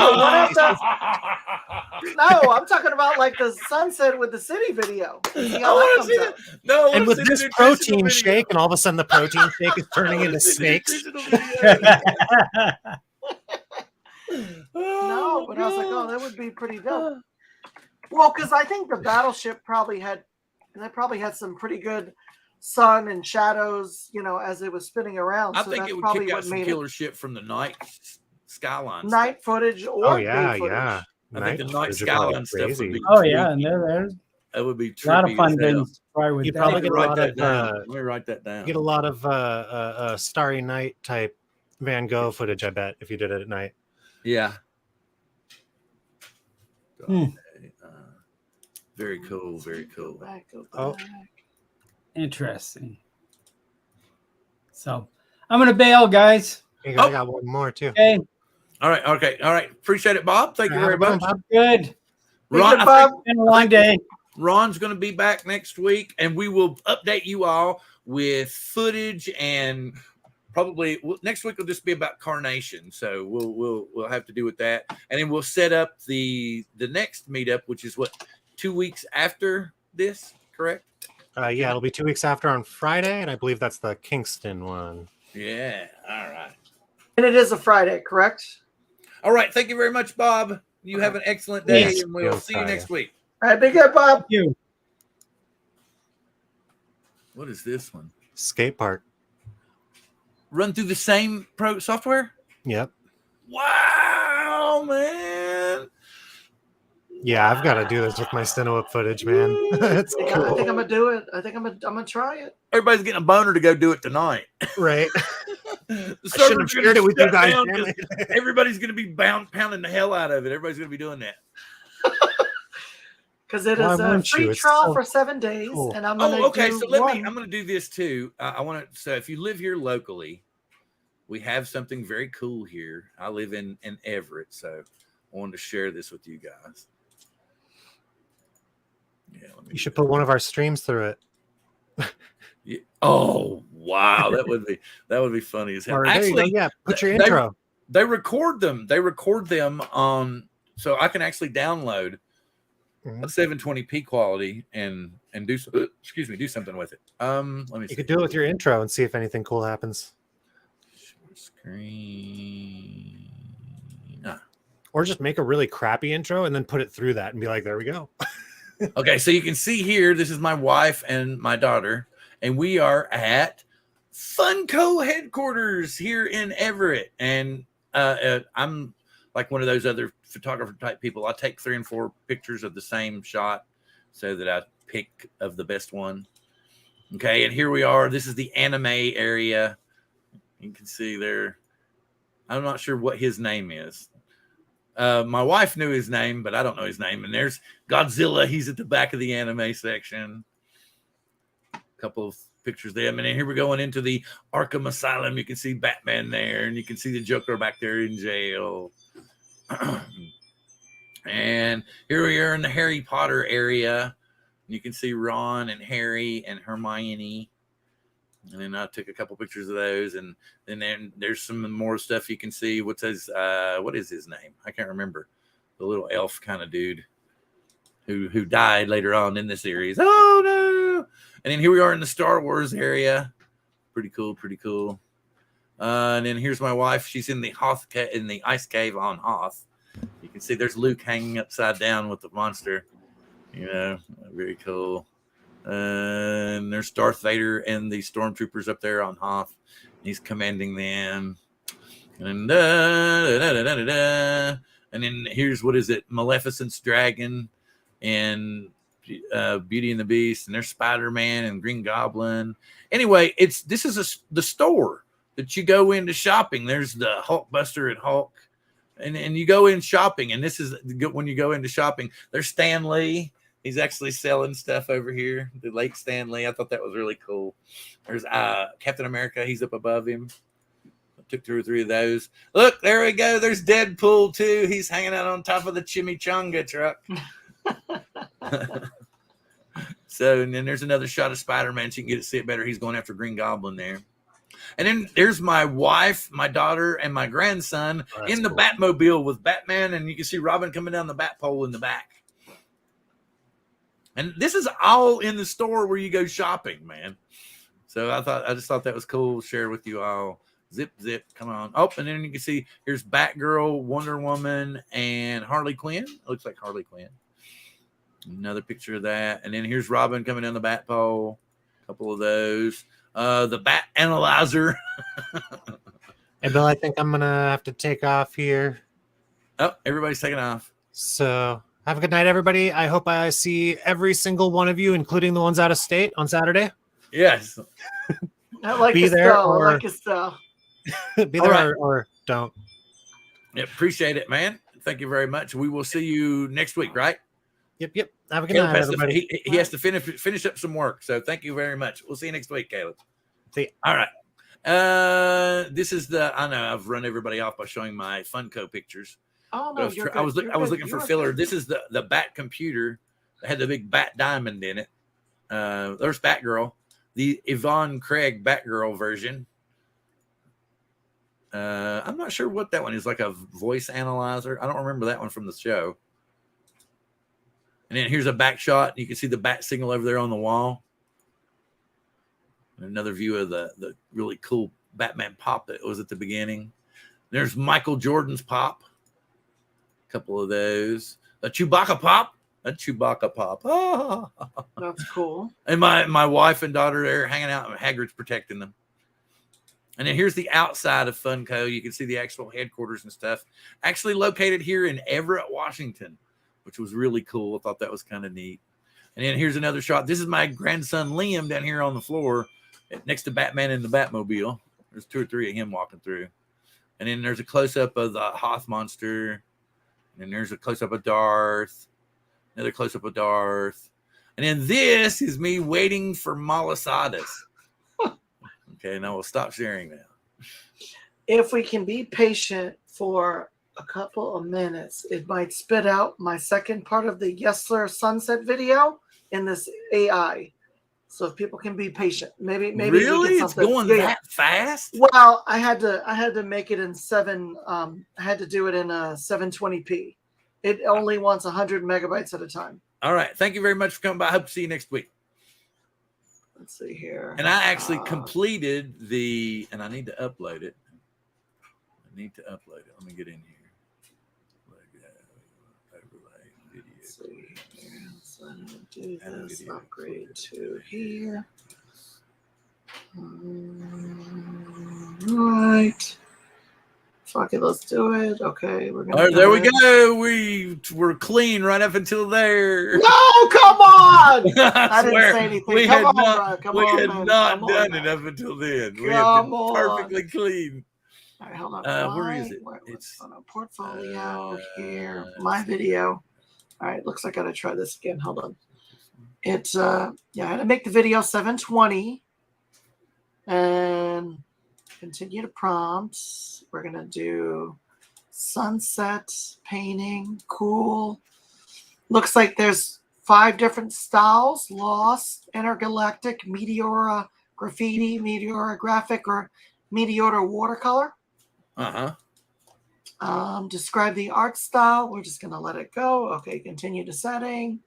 no, I'm talking about like the sunset with the city video. No, and with this protein shake, and all of a sudden the protein shake is turning into snakes. No, but I was like, oh, that would be pretty dope. Well, because I think the battleship probably had some pretty good sun and shadows, as it was spinning around. I think it would kick out some killer shit from the night skyline. Night footage or day footage. I think the night skyline stuff would be. And that would be a lot of fun things. You probably get a lot of. Let me write that down. Get a lot of Starry Night type Van Gogh footage. I bet if you did it at night. Yeah. Very cool. Very cool. Oh, interesting. So I'm gonna bail, guys. I got one more too. Okay. All right. Okay. All right. Appreciate it, Bob. Thank you very much. Good. Ron, Bob. It's been a long day. Ron's going to be back next week, and we will update you all with footage, and probably next week will just be about Carnation. So we'll have to do with that, and then we'll set up the next meetup, which is 2 weeks after this, correct? Yeah, it'll be 2 weeks after on Friday, and I believe that's the Kingston one. Yeah. All right. And it is a Friday, correct? All right. Thank you very much, Bob. You have an excellent day, and we'll see you next week. All right, big up, Bob. Thank you. What is this one? Skate park. Run through the same pro software? Yep. Wow, man. Yeah, I've got to do this with my Cinewhip footage, man. It's cool. I think I'm gonna do it. I think I'm gonna try it. Everybody's getting a boner to go do it tonight. Right. I shouldn't have shared it with you guys. Everybody's going to be pounding the hell out of it. Everybody's going to be doing that. Because it is a free trial for 7 days, and I'm going to I'm going to do this too. I want to. So if you live here locally, we have something very cool here. I live in Everett, so I wanted to share this with you guys. Yeah, you should put one of our streams through it. Yeah. Oh wow, that would be funny as hell. Actually, put your intro. They record them. They record them on, so I can actually download a 720p quality and do something with it. Let me see. You could do it with your intro and see if anything cool happens. Screen. Or just make a really crappy intro and then put it through that and be like, there we go. Okay, so you can see here, this is my wife and my daughter, and we are at Funko headquarters here in Everett. And I'm like one of those other photographer type people. I take 3 and 4 pictures of the same shot so that I pick of the best one. Okay, and here we are. This is the anime area. You can see there. I'm not sure what his name is. My wife knew his name, but I don't know his name. And there's Godzilla. He's at the back of the anime section. A couple of pictures there. And then here we're going into the Arkham Asylum. You can see Batman there, and you can see the Joker back there in jail. And here we are in the Harry Potter area. You can see Ron and Harry and Hermione. And then I took a couple pictures of those, and then there's some more stuff you can see. What is his name? I can't remember. The little elf kind of dude who died later on in the series. Oh no! And then here we are in the Star Wars area. Pretty cool, pretty cool. And then here's my wife. She's in the ice cave on Hoth. You can see there's Luke hanging upside down with the monster. You know, very cool. And there's Darth Vader and the stormtroopers up there on Hoth. He's commanding them. And and then here's Maleficent's dragon and Beauty and the Beast, and there's Spider-Man and Green Goblin. Anyway, this is the store that you go into shopping. There's the Hulkbuster and Hulk, and you go in shopping, and this is when you go into shopping. There's Stan Lee. He's actually selling stuff over here. The late Stan Lee. I thought that was really cool. There's Captain America. He's up above him. I took 2 or 3 of those. Look, there we go. There's Deadpool too. He's hanging out on top of the chimichanga truck. So, and then there's another shot of Spider-Man, so you can get to see it better. He's going after Green Goblin there. And then there's my wife, my daughter, and my grandson in the Batmobile with Batman, and you can see Robin coming down the bat pole in the back. And this is all in the store where you go shopping, man. So I just thought that was cool. Share with you all. Zip, zip. Come on. Oh, and then you can see here's Batgirl, Wonder Woman, and Harley Quinn. It looks like Harley Quinn. Another picture of that. And then here's Robin coming down the bat pole. A couple of those. The Bat Analyzer. Hey, Bill, I think I'm going to have to take off here. Oh, everybody's taking off. So have a good night, everybody. I hope I see every single one of you, including the ones out of state, on Saturday. Yes. I like Be there style. or, I like his style. Be there or don't. Yeah, appreciate it, man. Thank you very much. We will see you next week, right? Yep. Have a good Caleb night, everybody. he has to finish up some work. So thank you very much. We'll see you next week, Caleb. See you. All right. This is I know I've run everybody off by showing my Funko pictures. Oh no, I was looking for filler. This is the Bat computer that had the big Bat diamond in it. There's Batgirl, the Yvonne Craig Batgirl version. I'm not sure what that one is, like a voice analyzer. I don't remember that one from the show. And then here's a back shot. You can see the bat signal over there on the wall. And another view of the really cool Batman pop that was at the beginning. There's Michael Jordan's pop. A couple of those. A Chewbacca pop. Oh. That's cool. And my wife and daughter there hanging out, and Hagrid's protecting them. And then here's the outside of Funko. You can see the actual headquarters and stuff. Actually located here in Everett, Washington, which was really cool. I thought that was kind of neat. And then here's another shot. This is my grandson Liam down here on the floor next to Batman in the Batmobile. There's 2 or 3 of him walking through. And then there's a close-up of the Hoth monster. And then there's a close-up of Darth. Another close-up of Darth. And then this is me waiting for Malasadas. Okay, now we'll stop sharing now. If we can be patient for a couple of minutes, it might spit out my second part of the Yesler sunset video in this AI. So if people can be patient, maybe really it's going that fast. Well, I had to make it in 7. I had to do it in a 720p. It only wants 100 megabytes at a time. All right, thank you very much for coming by. I hope to see you next week. Let's see here. And I actually completed and I need to upload it. Let me get in here. Overlay video. Let's see. So I'm going to do this upgrade to here. Right. Fuck it, let's do it. Okay, we're gonna. All right, there we go. We're clean right up until there. No, come on! I didn't swear, say anything. we Come had on, not, bro. Come we on, had man. not Come done on, it man. up until then. We have been perfectly clean. All right, hold on. Where is it? It's on a portfolio here. My video. All right, looks like I gotta try this again. Hold on. It's I had to make the video 720 and continue to prompts. We're gonna do sunset painting. Cool. Looks like there's 5 different styles: lost, intergalactic, meteora graffiti, meteora graphic, or meteora watercolor. Describe the art style. We're just gonna let it go. Okay, continue to setting.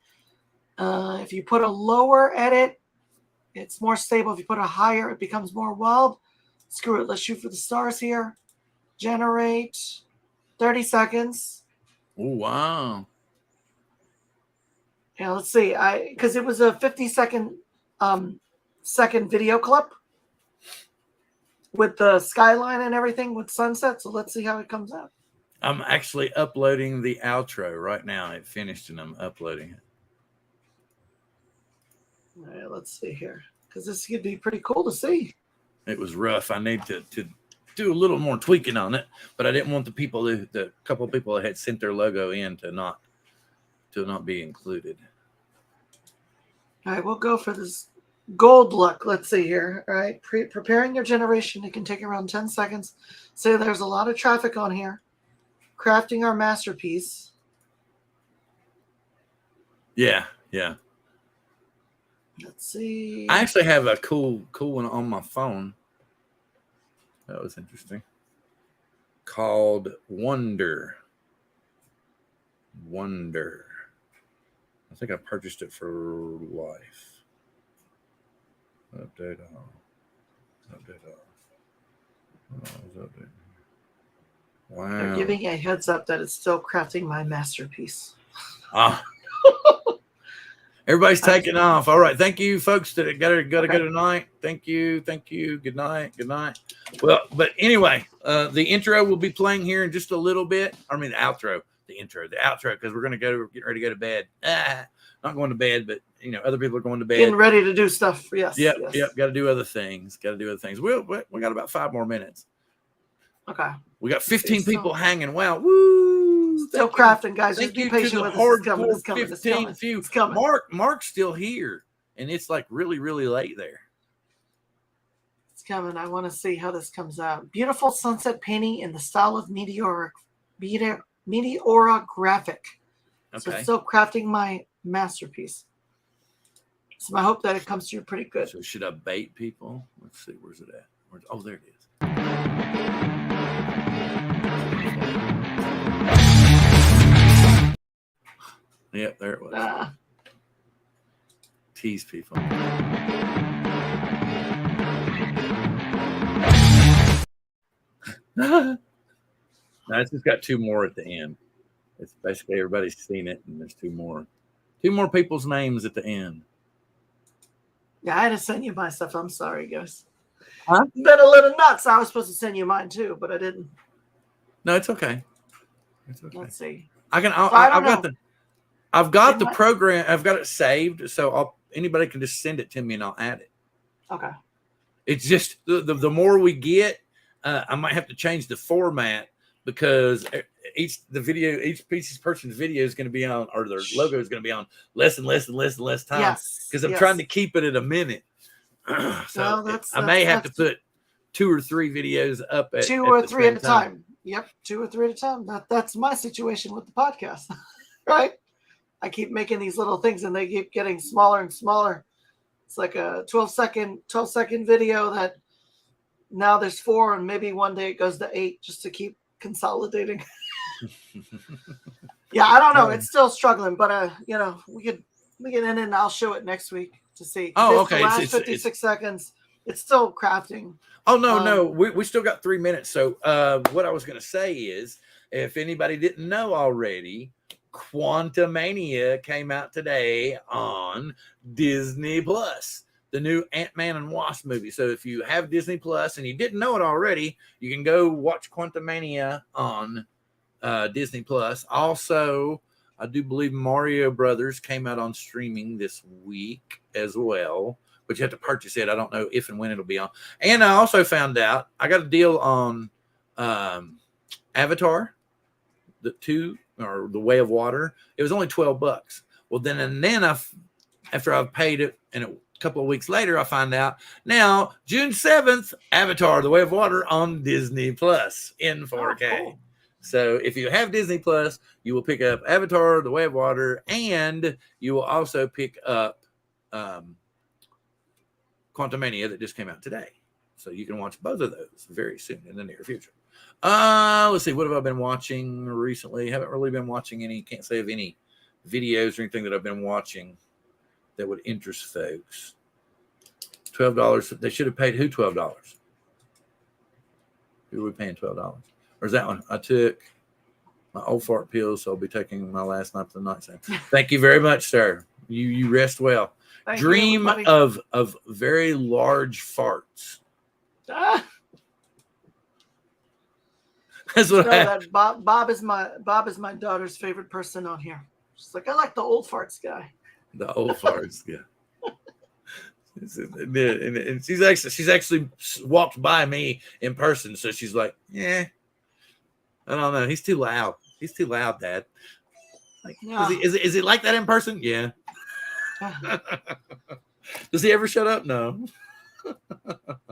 If you put a lower edit, it's more stable. If you put a higher, it becomes more wild. Screw it. Let's shoot for the stars here. Generate 30 seconds. Oh, wow. Yeah, let's see. Because it was a 50-second second video clip with the skyline and everything with sunset. So let's see how it comes out. I'm actually uploading the outro right now. It finished and I'm uploading it. All right, let's see here. Because this could be pretty cool to see. It was rough. I need to do a little more tweaking on it, but I didn't want the couple of people that had sent their logo in to not be included. All right, we'll go for this gold look. Let's see here. All right, preparing your generation. It can take around 10 seconds. So there's a lot of traffic on here. Crafting our masterpiece. Yeah, yeah. Let's see. I actually have a cool one on my phone. That was interesting. Called Wonder. Wonder. I think I purchased it for life. Update all. Update all. Oh, update. Wow. They're giving a heads up that it's still crafting my masterpiece. Ah. Everybody's taking off. All right. Thank you, folks, that got to go tonight. Thank you. Thank you. Good night. Good night. Well, but anyway, the intro will be playing here in just a little bit. I mean, the outro, the outro, because we're going to get ready to go to bed. Not going to bed, but, other people are going to bed. Getting ready to do stuff. Yes. Yep. Yes. Yep. Got to do other things. We got about 5 more minutes. Okay. We got 15 people hanging. Wow. Woo. Still crafting, guys. Thank Just be you patient to the with us. hardcore It's coming. 15 few. It's coming. Mark's still here, and it's like really, really late there. It's coming. I want to see how this comes out. Beautiful sunset painting in the style of meteora graphic. Okay. So it's still crafting my masterpiece. So I hope that it comes through pretty good. So should I bait people? Let's see. Where's it at? Oh, there it is. Yep, there it was. Tease people. No, it's just got 2 more at the end. It's basically everybody's seen it, and there's 2 more. 2 more people's names at the end. Yeah, I had to send you my stuff. I'm sorry, guys. Huh? Been a little nuts. I was supposed to send you mine too, but I didn't. No, it's okay. It's okay. Let's see. I've got the program. I've got it saved, so anybody can just send it to me and I'll add it. Okay. It's just the more we get, I might have to change the format because each person's video is going to be on, or their logo is going to be on less and less time. Yes. Because I'm trying to keep it at a minute. So I may have to put 2 or 3 videos up at 2 or 3 at a time. Yep, 2 or 3 at a time. That's my situation with the podcast, right? I keep making these little things and they keep getting smaller and smaller. It's like a 12-second video that now there's 4, and maybe one day it goes to 8 just to keep consolidating. Yeah, I don't know. It's still struggling, but we can end it and I'll show it next week to see. Oh, okay. The last 56 seconds, it's still crafting. Oh, no. We still got 3 minutes. So what I was going to say is, if anybody didn't know already, Quantumania came out today on Disney Plus, the new Ant-Man and Wasp movie. So if you have Disney Plus and you didn't know it already, you can go watch Quantumania on Disney Plus. Also, I do believe Mario Brothers came out on streaming this week as well, but you have to purchase it. I don't know if and when it'll be on. And I also found out I got a deal on Avatar, the Way of Water. It was only $12. Well, then after I've paid it, and a couple of weeks later, I find out now June 7th, Avatar, the Way of Water on Disney Plus in 4K. Oh, cool. So if you have Disney Plus, you will pick up Avatar, the Way of Water, and you will also pick up Quantumania that just came out today. So you can watch both of those very soon in the near future. Let's see. What have I been watching recently? Haven't really been watching any. Can't say of any videos or anything that I've been watching that would interest folks. $12. They should have paid who $12? Who are we paying $12? Or is that one? I took my old fart pills, so I'll be taking my last night of the night. Thank you very much, sir. You rest well. Dream of very large farts. That's what Bob is my daughter's favorite person on here. She's like, I like the old farts guy. The old farts guy. And she's actually walked by me in person, so she's like, yeah, I don't know. He's too loud. He's too loud, Dad. Like, yeah. Is he like that in person? Yeah. Does he ever shut up? No.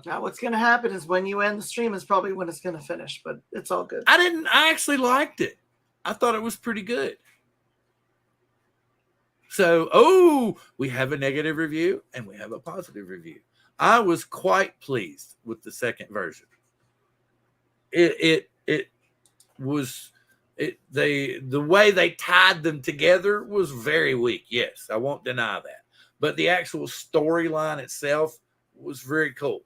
Now what's going to happen is when you end the stream is probably when it's going to finish, but it's all good. I actually liked it. I thought it was pretty good. So, we have a negative review and we have a positive review. I was quite pleased with the second version. The way they tied them together was very weak. Yes, I won't deny that. But the actual storyline itself was very cool.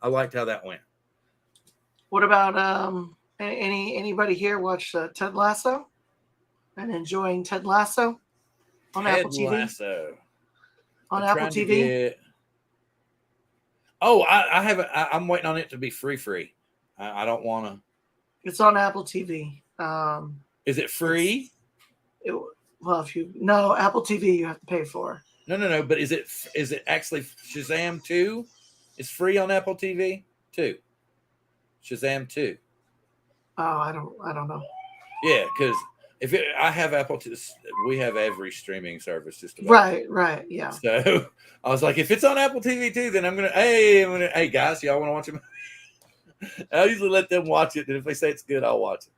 I liked how that went. What about anybody here watch Ted Lasso and enjoying Ted Lasso on Apple TV? Lasso. On Apple TV. I haven't. I'm waiting on it to be free. I don't want to. It's on Apple TV. Is it free? Apple TV you have to pay for. No. But is it actually Shazam 2? It's free on Apple TV too. Shazam 2. Oh, I don't know. Yeah, because I have Apple TV, we have every streaming service just about. Right, yeah. So I was like, if it's on Apple TV too, then I'm gonna. Hey guys, y'all want to watch it? I usually let them watch it, and if they say it's good, I'll watch it.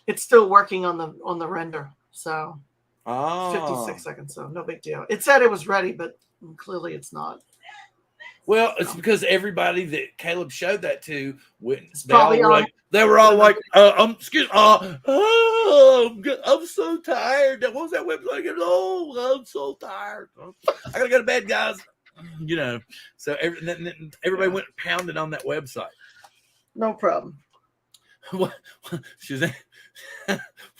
It's still working on the render, so 56 seconds, so no big deal. It said it was ready, but clearly it's not. Well, it's because everybody that Caleb showed that to went. They were all like, excuse me, I'm so tired. What was that website again? Oh, I'm so tired. I gotta go to bed, guys. So everybody went pounding on that website. No problem. What? Shazam.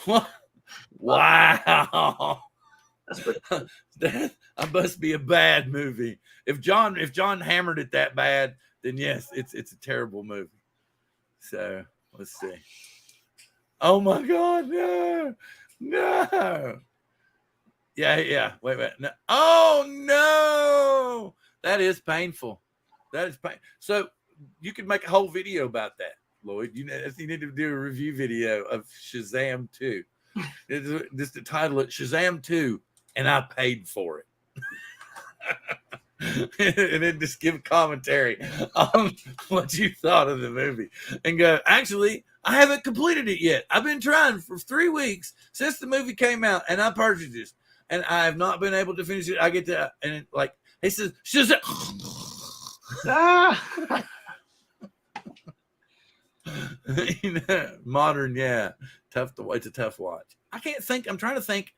What? Wow. That must be a bad movie. If John hammered it that bad, then yes, it's a terrible movie. So let's see. Oh my God, no. Yeah. Wait. No. Oh no, that is painful. That is pain. So you could make a whole video about that, Lloyd. You need to do a review video of Shazam 2. Just to title it Shazam 2, and I paid for it. And then just give commentary on what you thought of the movie and go, actually, I haven't completed it yet. I've been trying for 3 weeks since the movie came out, and I purchased this, and I have not been able to finish it. I get to, and it, like, he says, Shazam. Modern, yeah. Tough to watch. It's a tough watch. I can't think. I'm trying to think.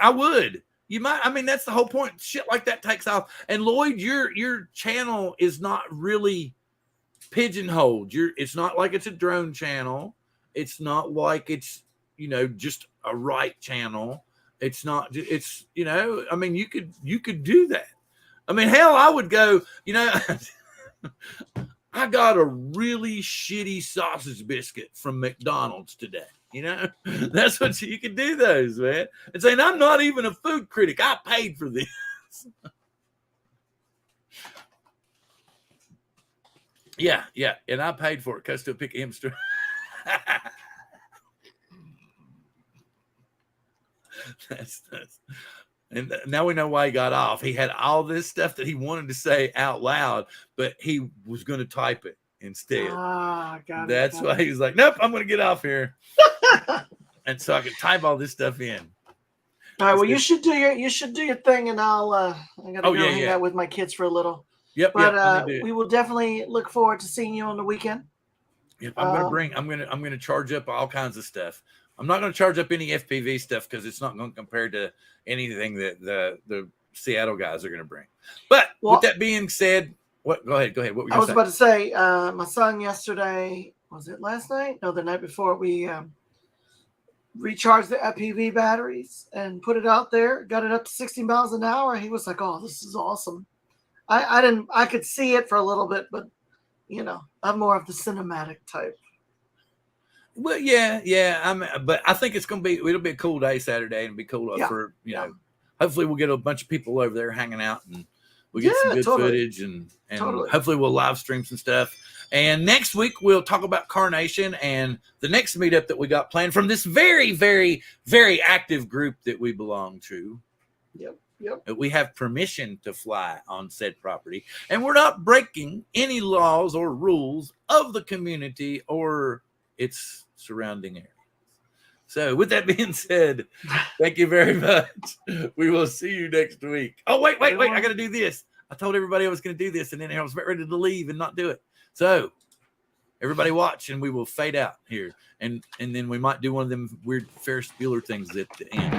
I would. You might. I mean, that's the whole point. Shit like that takes off. And Lloyd, your channel is not really pigeonholed. It's not like it's a drone channel. It's not like it's just a right channel. It's not, it's, I mean, you could do that. I mean, hell, I would go, I got a really shitty sausage biscuit from McDonald's today. That's what you can do those, man. And saying, I'm not even a food critic. I paid for this. Yeah. And I paid for it. Cuts to a pick hamster. That's and now we know why he got off. He had all this stuff that he wanted to say out loud, but he was going to type it instead. That's why he was like, nope, I'm going to get off here. And so I could type all this stuff in. All right, well, you should do your thing, and I gotta go hang out with my kids for a little. Yep. But we will definitely look forward to seeing you on the weekend. Yep, I'm gonna charge up all kinds of stuff. I'm not going to charge up any FPV stuff because it's not going to compare to anything that the Seattle guys are going to bring. But with that being said, what? Go ahead. What were you about to say? My son yesterday, was it last night? No, the night before. We recharged the FPV batteries and put it out there. Got it up to 60 miles an hour. He was like, "Oh, this is awesome." I could see it for a little bit, but I'm more of the cinematic type. Well, yeah. But I think it'll be a cool day Saturday, and be cool for hopefully we'll get a bunch of people over there hanging out, and we'll get some good footage, and hopefully we'll live stream some stuff. And next week we'll talk about CARNATION and the next meetup that we got planned from this very, very, very active group that we belong to. Yep. We have permission to fly on said property, and we're not breaking any laws or rules of the community or its surrounding area. So with that being said, thank you very much. We will see you next week. Oh, wait. I got to do this. I told everybody I was going to do this, and then I was ready to leave and not do it. So everybody watch, and we will fade out here. And then we might do one of them weird Ferris Bueller things at the end.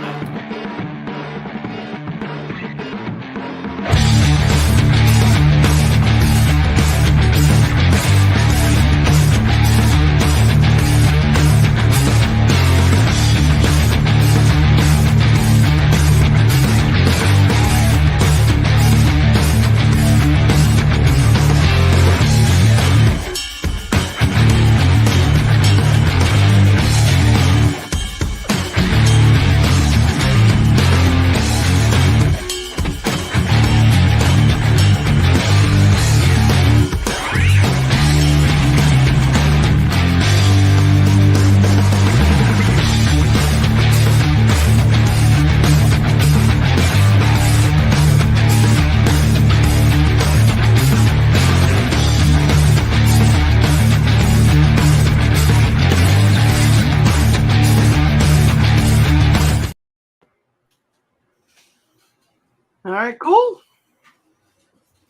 All right, cool.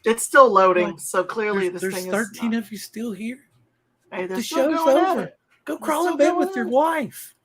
It's still loading, so clearly this thing is. There's 13 of you still here. Hey, the show's over. Go crawl in bed with your wife.